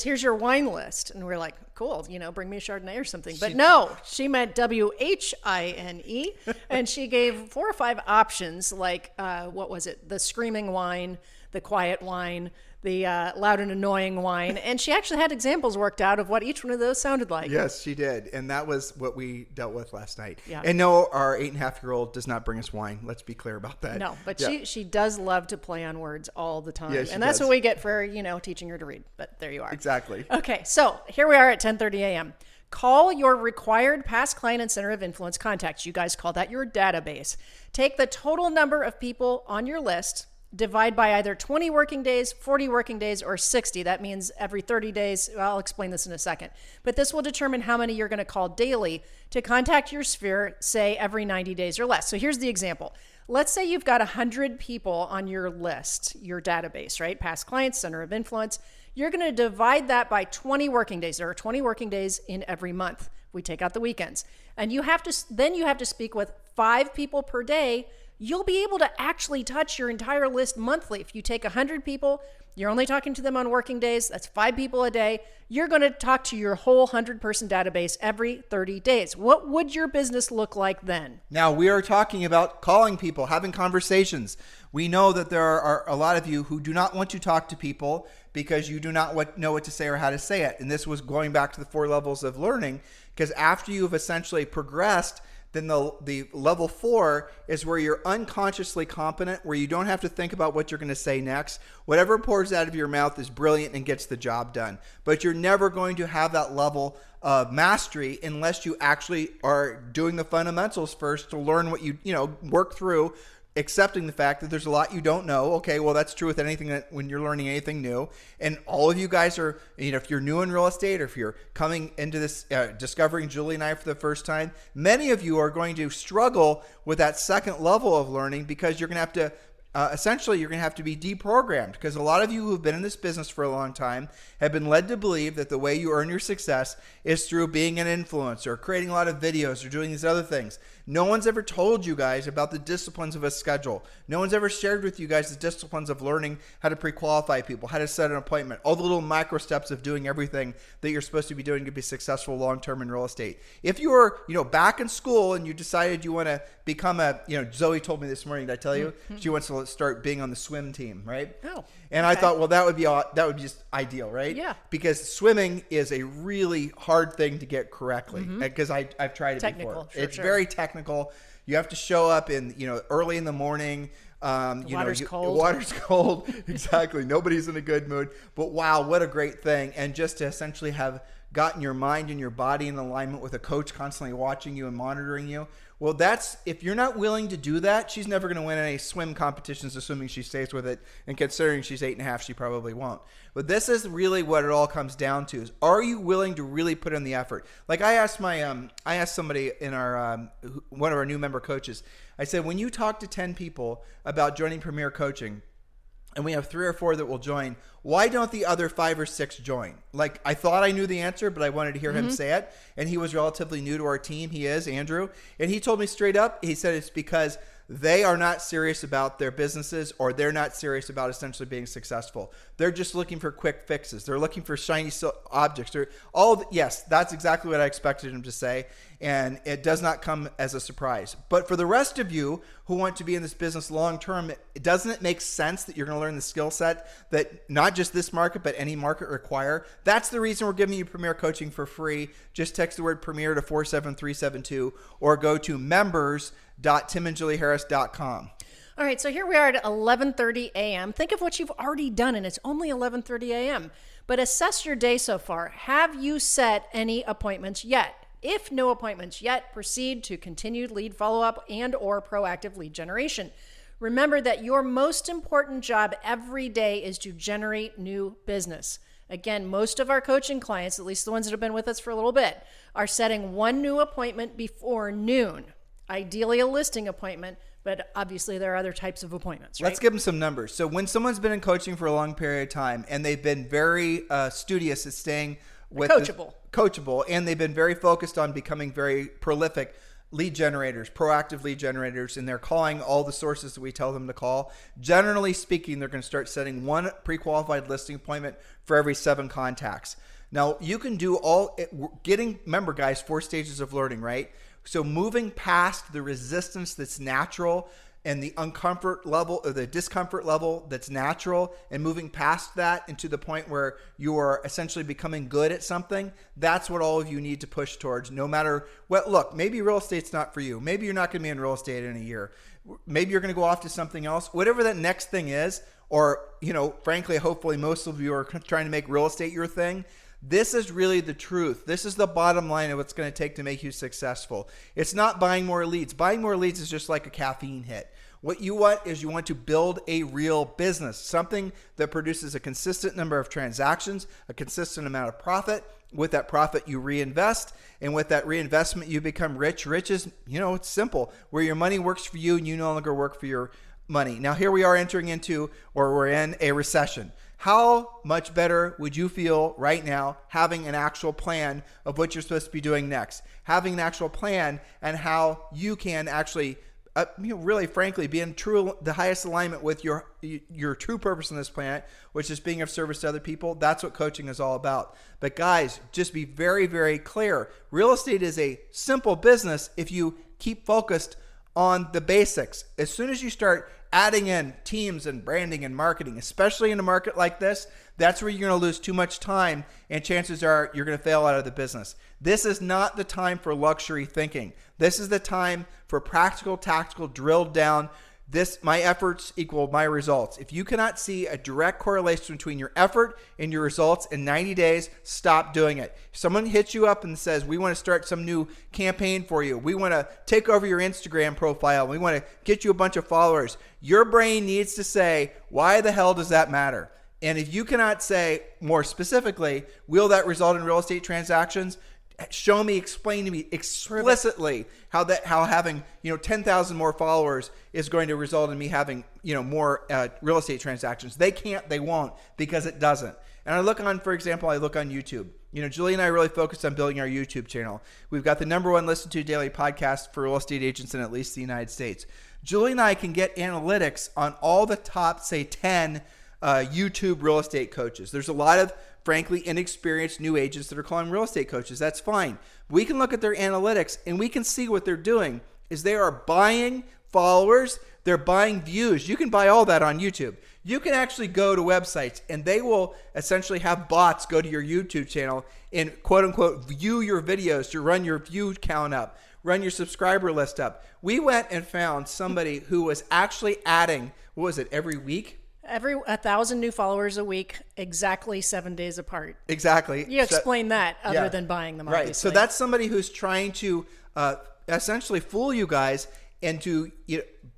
here's your wine list. And we're like, cool, bring me a Chardonnay or something. But no, she meant WHINE. And she gave 4 or 5 options, like, what was it? The screaming wine, the quiet wine, the loud and annoying wine. And she actually had examples worked out of what each one of those sounded like. Yes, she did. And that was what we dealt with last night. Yeah. And no, our 8.5-year-old does not bring us wine. Let's be clear about that. No, but she does love to play on words all the time. Yeah, and that's what we get for, teaching her to read. But there you are. Exactly. Okay, so here we are at 10:30 a.m. Call your required past client and center of influence contacts. You guys call that your database. Take the total number of people on your list, divide by either 20 working days, 40 working days, or 60. That means every 30 days. I'll explain this in a second. But this will determine how many you're going to call daily to contact your sphere, say every 90 days or less. So here's the example. Let's say you've got 100 people on your list, your database, right? Past clients, center of influence. You're going to divide that by 20 working days. There are 20 working days in every month. We take out the weekends. And you have to speak with 5 people per day. You'll be able to actually touch your entire list monthly. If you take 100 people, you're only talking to them on working days. That's 5 people a day. You're going to talk to your whole 100-person database every 30 days. What would your business look like then? Now, we are talking about calling people, having conversations. We know that there are a lot of you who do not want to talk to people because you do not know what to say or how to say it. And this was going back to the 4 levels of learning, because after you've essentially progressed, then the level 4 is where you're unconsciously competent, where you don't have to think about what you're going to say next. Whatever pours out of your mouth is brilliant and gets the job done. But you're never going to have that level of mastery unless you actually are doing the fundamentals first to learn what you work through, accepting the fact that there's a lot you don't know. Okay, well, that's true with anything when you're learning anything new. And all of you guys are, if you're new in real estate, or if you're coming into this, discovering Julie and I for the first time, many of you are going to struggle with that second level of learning, because you're going to have to essentially, you're going to have to be deprogrammed, because a lot of you who've been in this business for a long time have been led to believe that the way you earn your success is through being an influencer, creating a lot of videos, or doing these other things. No one's ever told you guys about the disciplines of a schedule. No one's ever shared with you guys the disciplines of learning how to pre-qualify people, how to set an appointment, all the little micro steps of doing everything that you're supposed to be doing to be successful long-term in real estate. If you were, back in school and you decided you want to become Zoe told me this morning, did I tell you? She wants to start being on the swim team, right? Oh. And I thought, well, that would be just ideal, right? Yeah. Because swimming is a really hard thing to get correctly, because I've tried it before. It's very technical. You have to show up in early in the morning. Water's cold. Water's cold. Exactly. Nobody's in a good mood. But wow, what a great thing! And just to essentially have gotten your mind and your body in alignment with a coach constantly watching you and monitoring you. Well, if you're not willing to do that, she's never going to win any swim competitions, assuming she stays with it. And considering she's 8.5, she probably won't. But this is really what it all comes down to: is are you willing to really put in the effort? Like I asked somebody in our one of our new member coaches. I said, when you talk to 10 people about joining Premier Coaching, and we have 3 or 4 that will join, why don't the other 5 or 6 join? Like, I thought I knew the answer, but I wanted to hear him say it. And he was relatively new to our team. He is, Andrew. And he told me straight up, he said it's because they are not serious about their businesses, or they're not serious about essentially being successful. They're just looking for quick fixes. They're looking for shiny objects. Yes, that's exactly what I expected him to say. And it does not come as a surprise. But for the rest of you who want to be in this business long term, doesn't it make sense that you're going to learn the skill set that not just this market, but any market require? That's the reason we're giving you Premier Coaching for free. Just text the word Premier to 47372, or go to members.timandjulieharris.com. All right, so here we are at 11:30 a.m. Think of what you've already done, and it's only 11:30 a.m. But assess your day so far. Have you set any appointments yet? If no appointments yet, proceed to continued lead follow-up and or proactive lead generation. Remember that your most important job every day is to generate new business. Again, most of our coaching clients, at least the ones that have been with us for a little bit, are setting one new appointment before noon. Ideally a listing appointment, but obviously there are other types of appointments, right? Let's give them some numbers. So when someone's been in coaching for a long period of time and they've been very studious at staying with coachable, and they've been very focused on becoming very prolific lead generators, proactive lead generators, and they're calling all the sources that we tell them to call. Generally speaking, they're going to start setting one pre-qualified listing appointment for every 7 contacts. Now, you can do remember guys, 4 stages of learning, right? So moving past the resistance that's natural and the uncomfort level or the discomfort level that's natural, and moving past that into the point where you are essentially becoming good at something, that's what all of you need to push towards, no matter what. Look, maybe real estate's not for you. Maybe you're not going to be in real estate in a year. Maybe you're going to go off to something else. Whatever that next thing is, or, frankly, hopefully most of you are trying to make real estate your thing. This is really the truth. This is the bottom line of what's going to take to make you successful. It's not buying more leads. Buying more leads is just like a caffeine hit. What you want is you want to build a real business, something that produces a consistent number of transactions, a consistent amount of profit. With that profit, you reinvest. And with that reinvestment, you become rich. Rich is, it's simple. Where your money works for you and you no longer work for your money. Now, here we are we're in a recession. How much better would you feel right now having an actual plan of what you're supposed to be doing next? Having an actual plan and how you can actually, really frankly, be in the highest alignment with your true purpose on this planet, which is being of service to other people. That's what coaching is all about. But guys, just be very, very clear. Real estate is a simple business if you keep focused on the basics. As soon as you start adding in teams and branding and marketing, especially in a market like this, that's where you're going to lose too much time, and chances are you're going to fail out of the business. This is not the time for luxury thinking. This is the time for practical, tactical, drilled down. My efforts equal my results. If you cannot see a direct correlation between your effort and your results in 90 days, stop doing it. If someone hits you up and says, we want to start some new campaign for you, we want to take over your Instagram profile, we want to get you a bunch of followers, your brain needs to say, why the hell does that matter? And if you cannot say more specifically, will that result in real estate transactions? Show me, explain to me explicitly how having 10,000 more followers is going to result in me having more real estate transactions. They can't, they won't, because it doesn't. And I look on YouTube. Julie and I really focused on building our YouTube channel. We've got the #1 listened to daily podcast for real estate agents in at least the United States. Julie and I can get analytics on all the top, say 10 YouTube real estate coaches. There's a lot of frankly inexperienced new agents that are calling real estate coaches. That's fine. We can look at their analytics and we can see what they're doing is they are buying followers, they're buying views. You can buy all that on YouTube. You can actually go to websites and they will essentially have bots go to your YouTube channel and quote unquote view your videos to run your view count up, run your subscriber list up. We went and found somebody who was actually adding, every week? 1,000 new followers a week, exactly 7 days apart. Exactly. You explain that other than buying them, obviously. Right. So that's somebody who's trying to essentially fool you guys into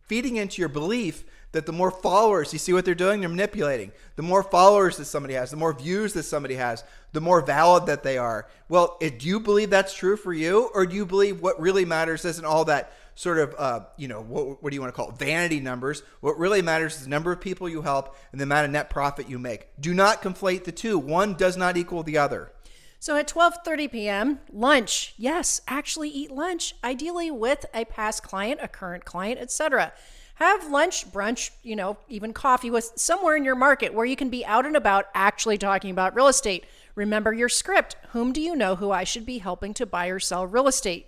feeding into your belief that the more followers, you see what they're doing? They're manipulating. The more followers that somebody has, the more views that somebody has, the more valid that they are. Well, do you believe that's true for you? Or do you believe what really matters isn't all that sort of, what do you want to call it? Vanity numbers. What really matters is the number of people you help and the amount of net profit you make. Do not conflate the two. One does not equal the other. So at 12:30 p.m., lunch. Yes, actually eat lunch, ideally with a past client, a current client, etc. Have lunch, brunch, even coffee with somewhere in your market where you can be out and about actually talking about real estate. Remember your script. Whom do you know who I should be helping to buy or sell real estate?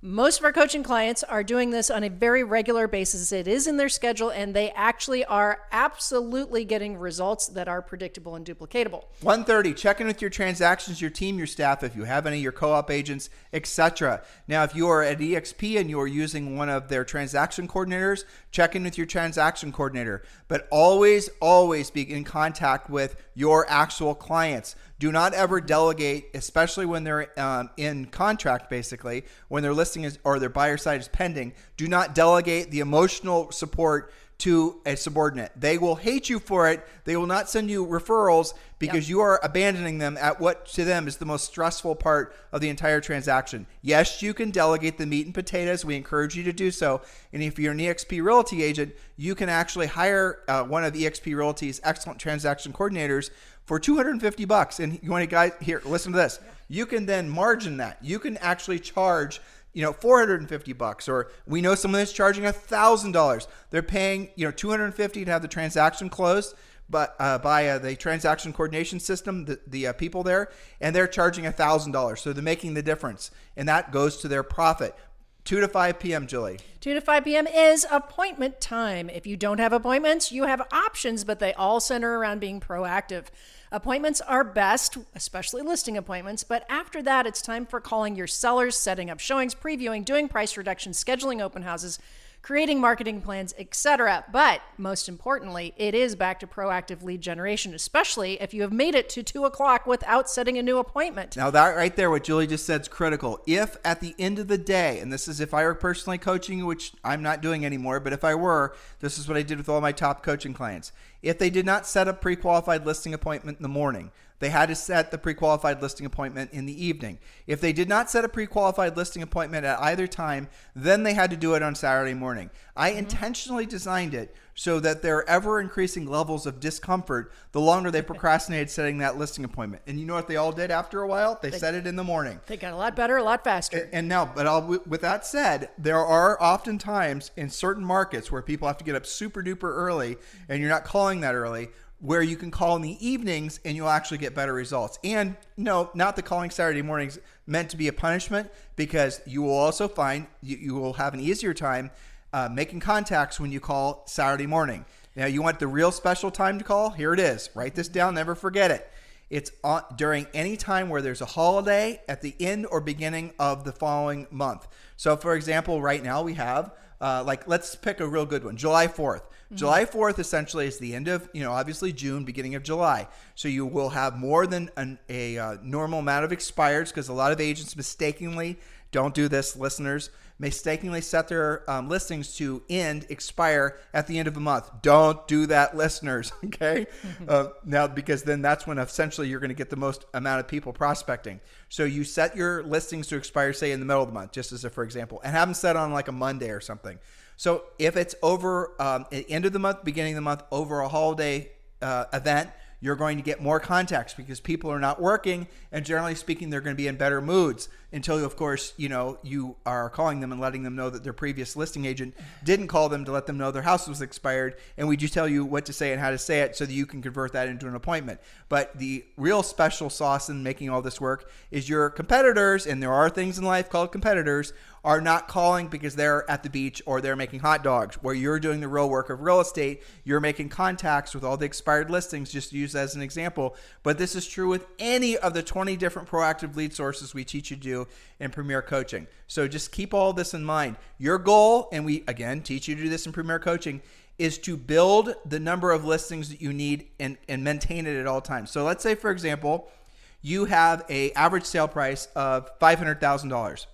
Most of our coaching clients are doing this on a very regular basis. It is in their schedule, and they actually are absolutely getting results that are predictable and duplicatable. 130, check in with your transactions, your team, your staff, if you have any, your co-op agents, etc. Now, if you are at EXP and you are using one of their transaction coordinators, check in with your transaction coordinator. But always, always be in contact with your actual clients. Do not ever delegate, especially when they're in contract, basically, when their listing is or their buyer side is pending. Do not delegate the emotional support to a subordinate. They will hate you for it. They will not send you referrals because you are abandoning them at what to them is the most stressful part of the entire transaction. Yes, you can delegate the meat and potatoes. We encourage you to do so. And if you're an EXP Realty agent, you can actually hire one of EXP Realty's excellent transaction coordinators for $250. And you want to guys here, listen to this. You can then margin that. You can actually charge $450, or we know someone that's charging $1,000. They're paying, $250 to have the transaction closed, but by the transaction coordination system, the people there, and they're charging $1,000. So they're making the difference, and that goes to their profit. 2 to 5 p.m., Julie. 2 to 5 p.m. is appointment time. If you don't have appointments, you have options, but they all center around being proactive. Appointments are best, especially listing appointments, but after that, it's time for calling your sellers, setting up showings, previewing, doing price reductions, scheduling open houses, creating marketing plans, etc. But most importantly, it is back to proactive lead generation, especially if you have made it to 2 o'clock without setting a new appointment. Now that right there, what Julie just said is critical. If at the end of the day, and this is if I were personally coaching, which I'm not doing anymore, but if I were, this is what I did with all my top coaching clients. If they did not set a pre-qualified listing appointment in the morning, they had to set the pre-qualified listing appointment in the evening. If they did not set a pre-qualified listing appointment at either time, then they had to do it on Saturday morning. I intentionally designed it so that there are ever increasing levels of discomfort the longer they procrastinated setting that listing appointment. And you know what they all did after a while? They set it in the morning. They got a lot better, a lot faster. And now, with that said, there are often times in certain markets where people have to get up super duper early, and you're not calling that early, where you can call in the evenings and you'll actually get better results. And no, not the calling Saturday mornings meant to be a punishment, because you will also find you will have an easier time making contacts when you call Saturday morning. Now, you want the real special time to call? Here it is. Write this down. Never forget it. It's during any time where there's a holiday at the end or beginning of the following month. So, for example, right now we have, let's pick a real good one, July 4th. July 4th essentially is the end of, obviously June, beginning of July. So you will have more than a normal amount of expireds, because a lot of agents mistakenly, don't do this, listeners, mistakenly set their listings to expire at the end of a month. Don't do that, listeners, okay? Now, because then that's when essentially you're going to get the most amount of people prospecting. So you set your listings to expire, say, in the middle of the month, just as a for example, and have them set on like a Monday or something. So if it's over at the end of the month, beginning of the month, over a holiday event, you're going to get more contacts because people are not working, and generally speaking, they're going to be in better moods until, of course, you are calling them and letting them know that their previous listing agent didn't call them to let them know their house was expired, and we do tell you what to say and how to say it so that you can convert that into an appointment. But the real special sauce in making all this work is your competitors, and there are things in life called competitors, are not calling because they're at the beach or they're making hot dogs, where you're doing the real work of real estate. You're making contacts with all the expired listings, just to use as an example. But this is true with any of the 20 different proactive lead sources we teach you to do in Premier Coaching. So just keep all this in mind. Your goal, and we, again, teach you to do this in Premier Coaching, is to build the number of listings that you need and maintain it at all times. So let's say, for example, you have an average sale price of $500,000.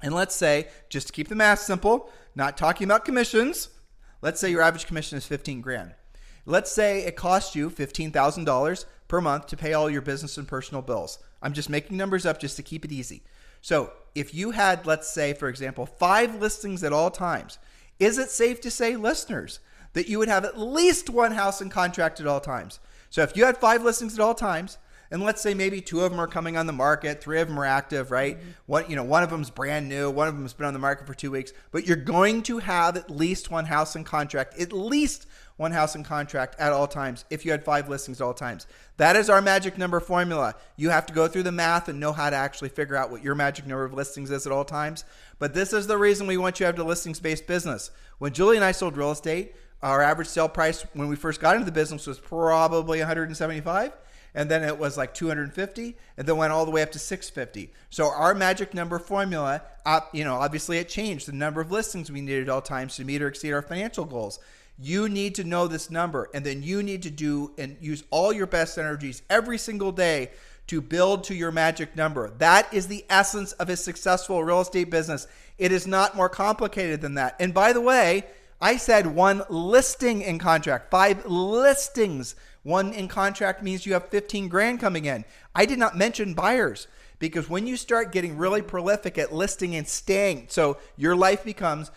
And let's say, just to keep the math simple, not talking about commissions, let's say your average commission is $15,000. Let's say it costs you $15,000 per month to pay all your business and personal bills. I'm just making numbers up just to keep it easy. So if you had, let's say, for example, 5 listings at all times, is it safe to say, listeners, that you would have at least one house in contract at all times? So if you had 5 listings at all times, And let's say maybe 2 of them are coming on the market, 3 of them are active, right? One of them's brand new, one of them has been on the market for 2 weeks, but you're going to have at least one house in contract, at all times if you had 5 listings at all times. That is our magic number formula. You have to go through the math and know how to actually figure out what your magic number of listings is at all times. But this is the reason we want you to have a listings-based business. When Julie and I sold real estate, our average sale price when we first got into the business was probably $175, and then it was like $250, and then went all the way up to $650. So our magic number formula, obviously it changed the number of listings we needed at all times to meet or exceed our financial goals. You need to know this number, and then you need to do and use all your best energies every single day to build to your magic number. That is the essence of a successful real estate business. It is not more complicated than that. And by the way, I said 1 listing in contract, 5 listings. 1 in contract means you have 15 grand coming in. I did not mention buyers, because when you start getting really prolific at listing and staying, so your life becomes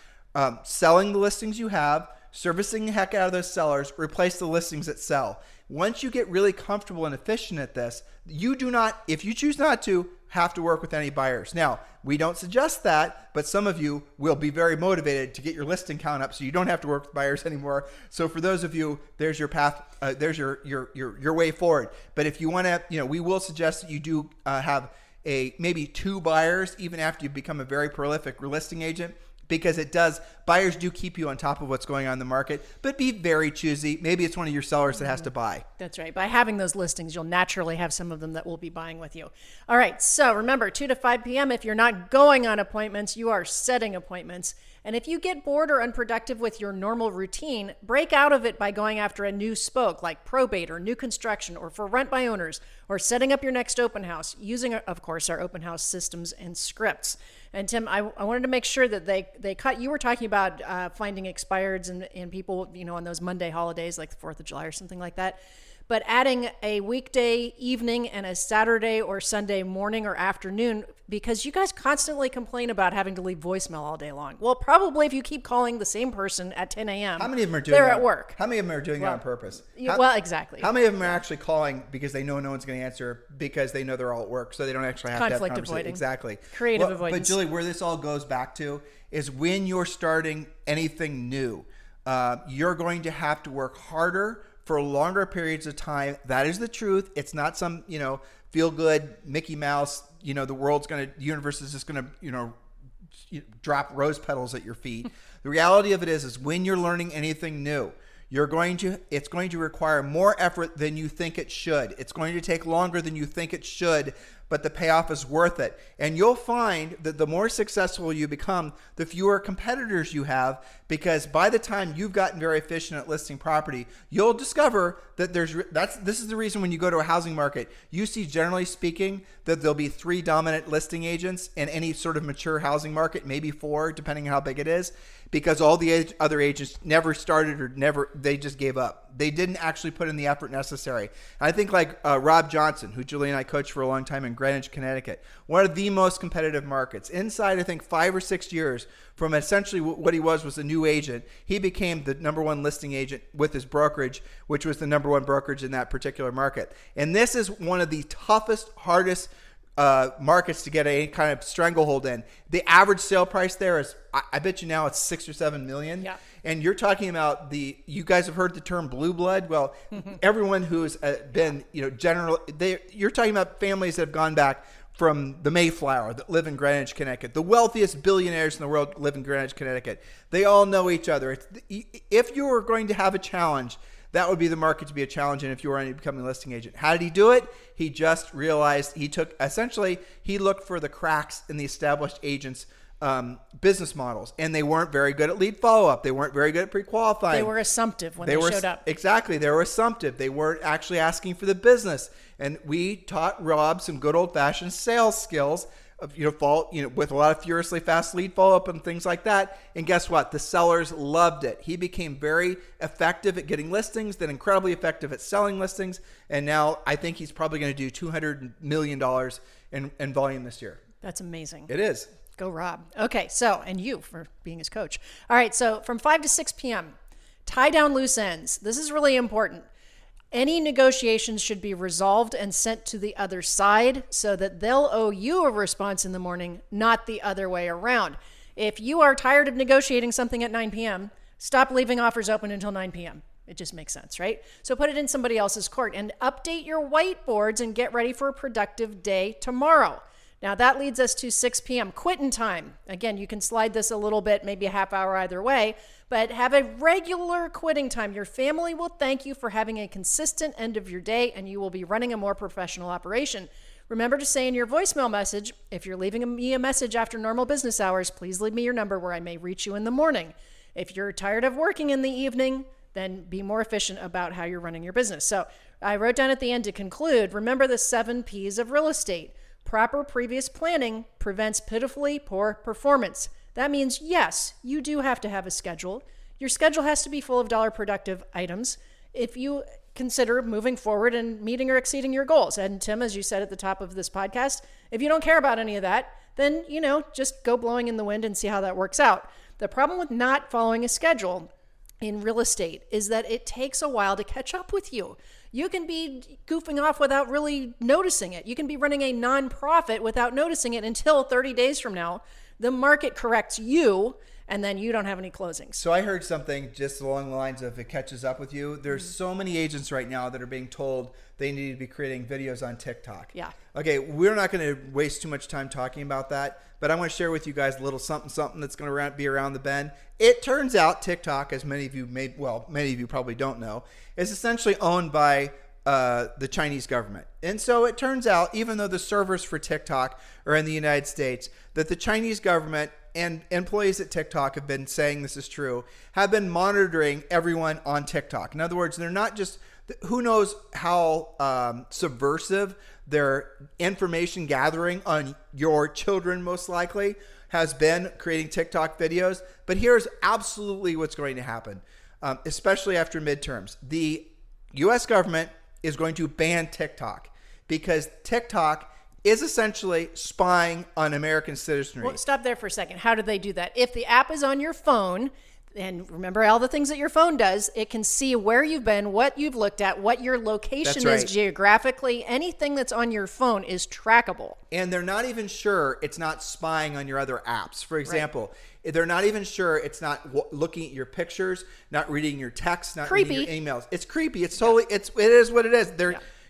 selling the listings you have, servicing the heck out of those sellers, replace the listings that sell. Once you get really comfortable and efficient at this, you do not, if you choose not to, have to work with any buyers. Now, we don't suggest that, but some of you will be very motivated to get your listing count up so you don't have to work with buyers anymore. So for those of you, there's your path, there's your way forward. But if you want to, we will suggest that you do have maybe 2 buyers even after you become a very prolific listing agent, because buyers do keep you on top of what's going on in the market, but be very choosy. Maybe it's one of your sellers that has to buy. That's right. By having those listings, you'll naturally have some of them that will be buying with you. All right. So remember, 2 to 5 p.m., if you're not going on appointments, you are setting appointments. And if you get bored or unproductive with your normal routine, break out of it by going after a new spoke like probate or new construction or for rent by owners, or setting up your next open house using, of course, our open house systems and scripts. And Tim, I wanted to make sure that they cut. You were talking about finding expireds and people, on those Monday holidays like the 4th of July or something like that. But adding a weekday evening and a Saturday or Sunday morning or afternoon, because you guys constantly complain about having to leave voicemail all day long. Well, probably if you keep calling the same person at 10 a.m., how many of them are doing they're that? at work. How many of them are doing that on purpose? Exactly. How many of them are actually calling because they know no one's going to answer, because they know they're all at work, so they don't actually have to have conflict avoiding. Exactly. Creative avoidance. But Julie, where this all goes back to is when you're starting anything new, you're going to have to work harder for longer periods of time. That is the truth. It's not some, feel good Mickey Mouse, the universe is just going to, drop rose petals at your feet. The reality of it is when you're learning anything new, it's going to require more effort than you think it should. It's going to take longer than you think it should, but the payoff is worth it. And you'll find that the more successful you become, the fewer competitors you have, because by the time you've gotten very efficient at listing property, you'll discover that this is the reason when you go to a housing market, you see, generally speaking, that there'll be 3 dominant listing agents in any sort of mature housing market, maybe 4, depending on how big it is, because all the other agents never started they just gave up. They didn't actually put in the effort necessary. And I think like Rob Johnson, who Julie and I coached for a long time in Greenwich, Connecticut, one of the most competitive markets. Inside, I think, 5 or 6 years from essentially what he was a new agent, he became the number 1 listing agent with his brokerage, which was the number 1 brokerage in that particular market. And this is one of the toughest, hardest markets to get any kind of stranglehold in. The average sale price there is, I bet you now it's 6 or 7 million. Yeah. And you're talking about you guys have heard the term blue blood. Well, everyone who's been, you're talking about families that have gone back from the Mayflower that live in Greenwich, Connecticut. The wealthiest billionaires in the world live in Greenwich, Connecticut. They all know each other. If you were going to have a challenge, that would be the market to be a challenge in if you were only becoming a listing agent. How did he do it? He just realized he looked for the cracks in the established agents' business models, and they weren't very good at lead follow-up. They weren't very good at pre-qualifying. They were assumptive when they showed up. Exactly. They were assumptive. They weren't actually asking for the business. And we taught Rob some good old-fashioned sales skills of, with a lot of furiously fast lead follow-up and things like that. And guess what? The sellers loved it. He became very effective at getting listings, then incredibly effective at selling listings. And now I think he's probably going to do $200 million in volume this year. That's amazing. It is. Go Rob. Okay, so, and you for being his coach. All right, so from 5 to 6 p.m., tie down loose ends. This is really important. Any negotiations should be resolved and sent to the other side so that they'll owe you a response in the morning, not the other way around. If you are tired of negotiating something at 9 p.m., stop leaving offers open until 9 p.m. It just makes sense, right? So put it in somebody else's court and update your whiteboards and get ready for a productive day tomorrow. Now that leads us to 6 p.m. quitting time. Again, you can slide this a little bit, maybe a half hour either way, but have a regular quitting time. Your family will thank you for having a consistent end of your day, and you will be running a more professional operation. Remember to say in your voicemail message, if you're leaving me a message after normal business hours, please leave me your number where I may reach you in the morning. If you're tired of working in the evening, then be more efficient about how you're running your business. So I wrote down at the end to conclude, remember the 7 P's of real estate. Proper previous planning prevents pitifully poor performance. That means, yes, you do have to have a schedule. Your schedule has to be full of dollar productive items if you consider moving forward and meeting or exceeding your goals. And Tim, as you said at the top of this podcast, if you don't care about any of that, then, just go blowing in the wind and see how that works out. The problem with not following a schedule in real estate is that it takes a while to catch up with you. You can be goofing off without really noticing it. You can be running a nonprofit without noticing it until 30 days from now. The market corrects you, and then you don't have any closings. So I heard something just along the lines of it catches up with you. There's so many agents right now that are being told they need to be creating videos on TikTok. Yeah. Okay, we're not going to waste too much time talking about that, but I want to share with you guys a little something that's going to be around the bend. It turns out TikTok, as many of you probably don't know, is essentially owned by the Chinese government. And so it turns out, even though the servers for TikTok are in the United States, that the Chinese government and employees at TikTok have been saying this is true, have been monitoring everyone on TikTok. In other words, they're not just, who knows how subversive their information gathering on your children most likely has been creating TikTok videos. But here's absolutely what's going to happen, especially after midterms. The U.S. government is going to ban TikTok because TikTok is essentially spying on American citizenry. Well, stop there for a second. How do they do that? If the app is on your phone, and remember all the things that your phone does, it can see where you've been, what you've looked at, what your location is geographically. Anything that's on your phone is trackable. And they're not even sure it's not spying on your other apps. For example, they're not even sure it's not looking at your pictures, not reading your texts, not reading your emails. It's creepy. It's totally, it is what it is.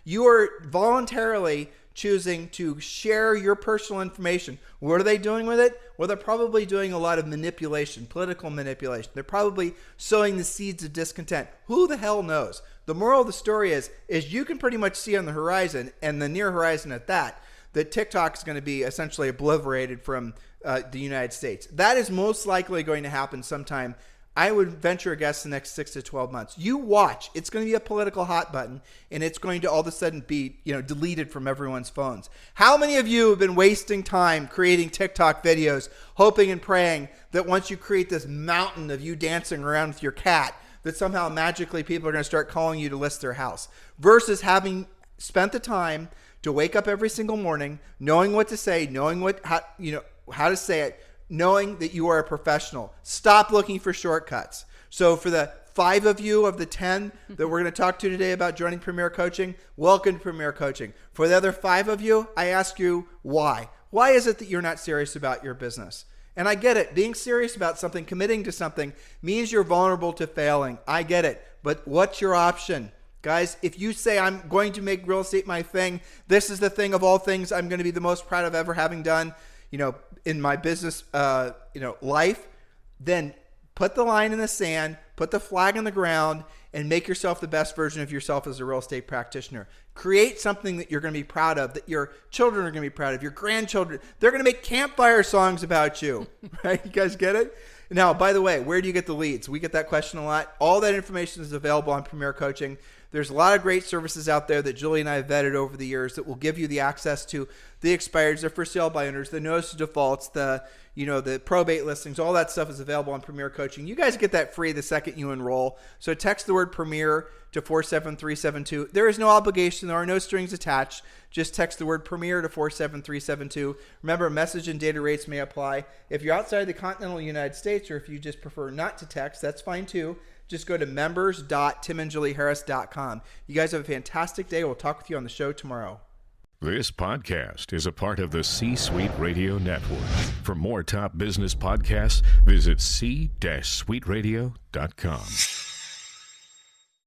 You are voluntarily choosing to share your personal information. What are they doing with it? Well, they're probably doing a lot of manipulation, political manipulation. They're probably sowing the seeds of discontent. Who the hell knows? The moral of the story is you can pretty much see on the horizon, and the near horizon at that TikTok is going to be essentially obliterated from the United States. That is most likely going to happen sometime. I would venture a guess the next 6 to 12 months. You watch. It's going to be a political hot button, and it's going to all of a sudden be, deleted from everyone's phones. How many of you have been wasting time creating TikTok videos, hoping and praying that once you create this mountain of you dancing around with your cat, that somehow magically people are going to start calling you to list their house, versus having spent the time to wake up every single morning, knowing what to say, knowing how to say it, knowing that you are a professional. Stop looking for shortcuts. So for the 5 of you of the 10 that we're going to talk to today about joining Premier Coaching, welcome to Premier Coaching. For the other 5 of you, I ask you why. Why is it that you're not serious about your business? And I get it. Being serious about something, committing to something, means you're vulnerable to failing. I get it. But what's your option? Guys, if you say I'm going to make real estate my thing, this is the thing of all things I'm going to be the most proud of ever having done, in my business, life, then put the line in the sand, put the flag on the ground, and make yourself the best version of yourself as a real estate practitioner. Create something that you're going to be proud of, that your children are going to be proud of, your grandchildren. They're going to make campfire songs about you, right? You guys get it? Now, by the way, where do you get the leads? We get that question a lot. All that information is available on Premier Coaching. There's a lot of great services out there that Julie and I have vetted over the years that will give you the access to the expireds, the for sale by owners, the notice of defaults, the probate listings. All that stuff is available on Premier Coaching. You guys get that free the second you enroll. So text the word Premier to 47372. There is no obligation. There are no strings attached. Just text the word Premier to 47372. Remember, message and data rates may apply. If you're outside the continental United States, or if you just prefer not to text, that's fine too. just go to members.timandjulieharris.com. You guys have a fantastic day. We'll talk with you on the show tomorrow. This podcast is a part of the C-Suite Radio Network. For more top business podcasts, visit c-suiteradio.com.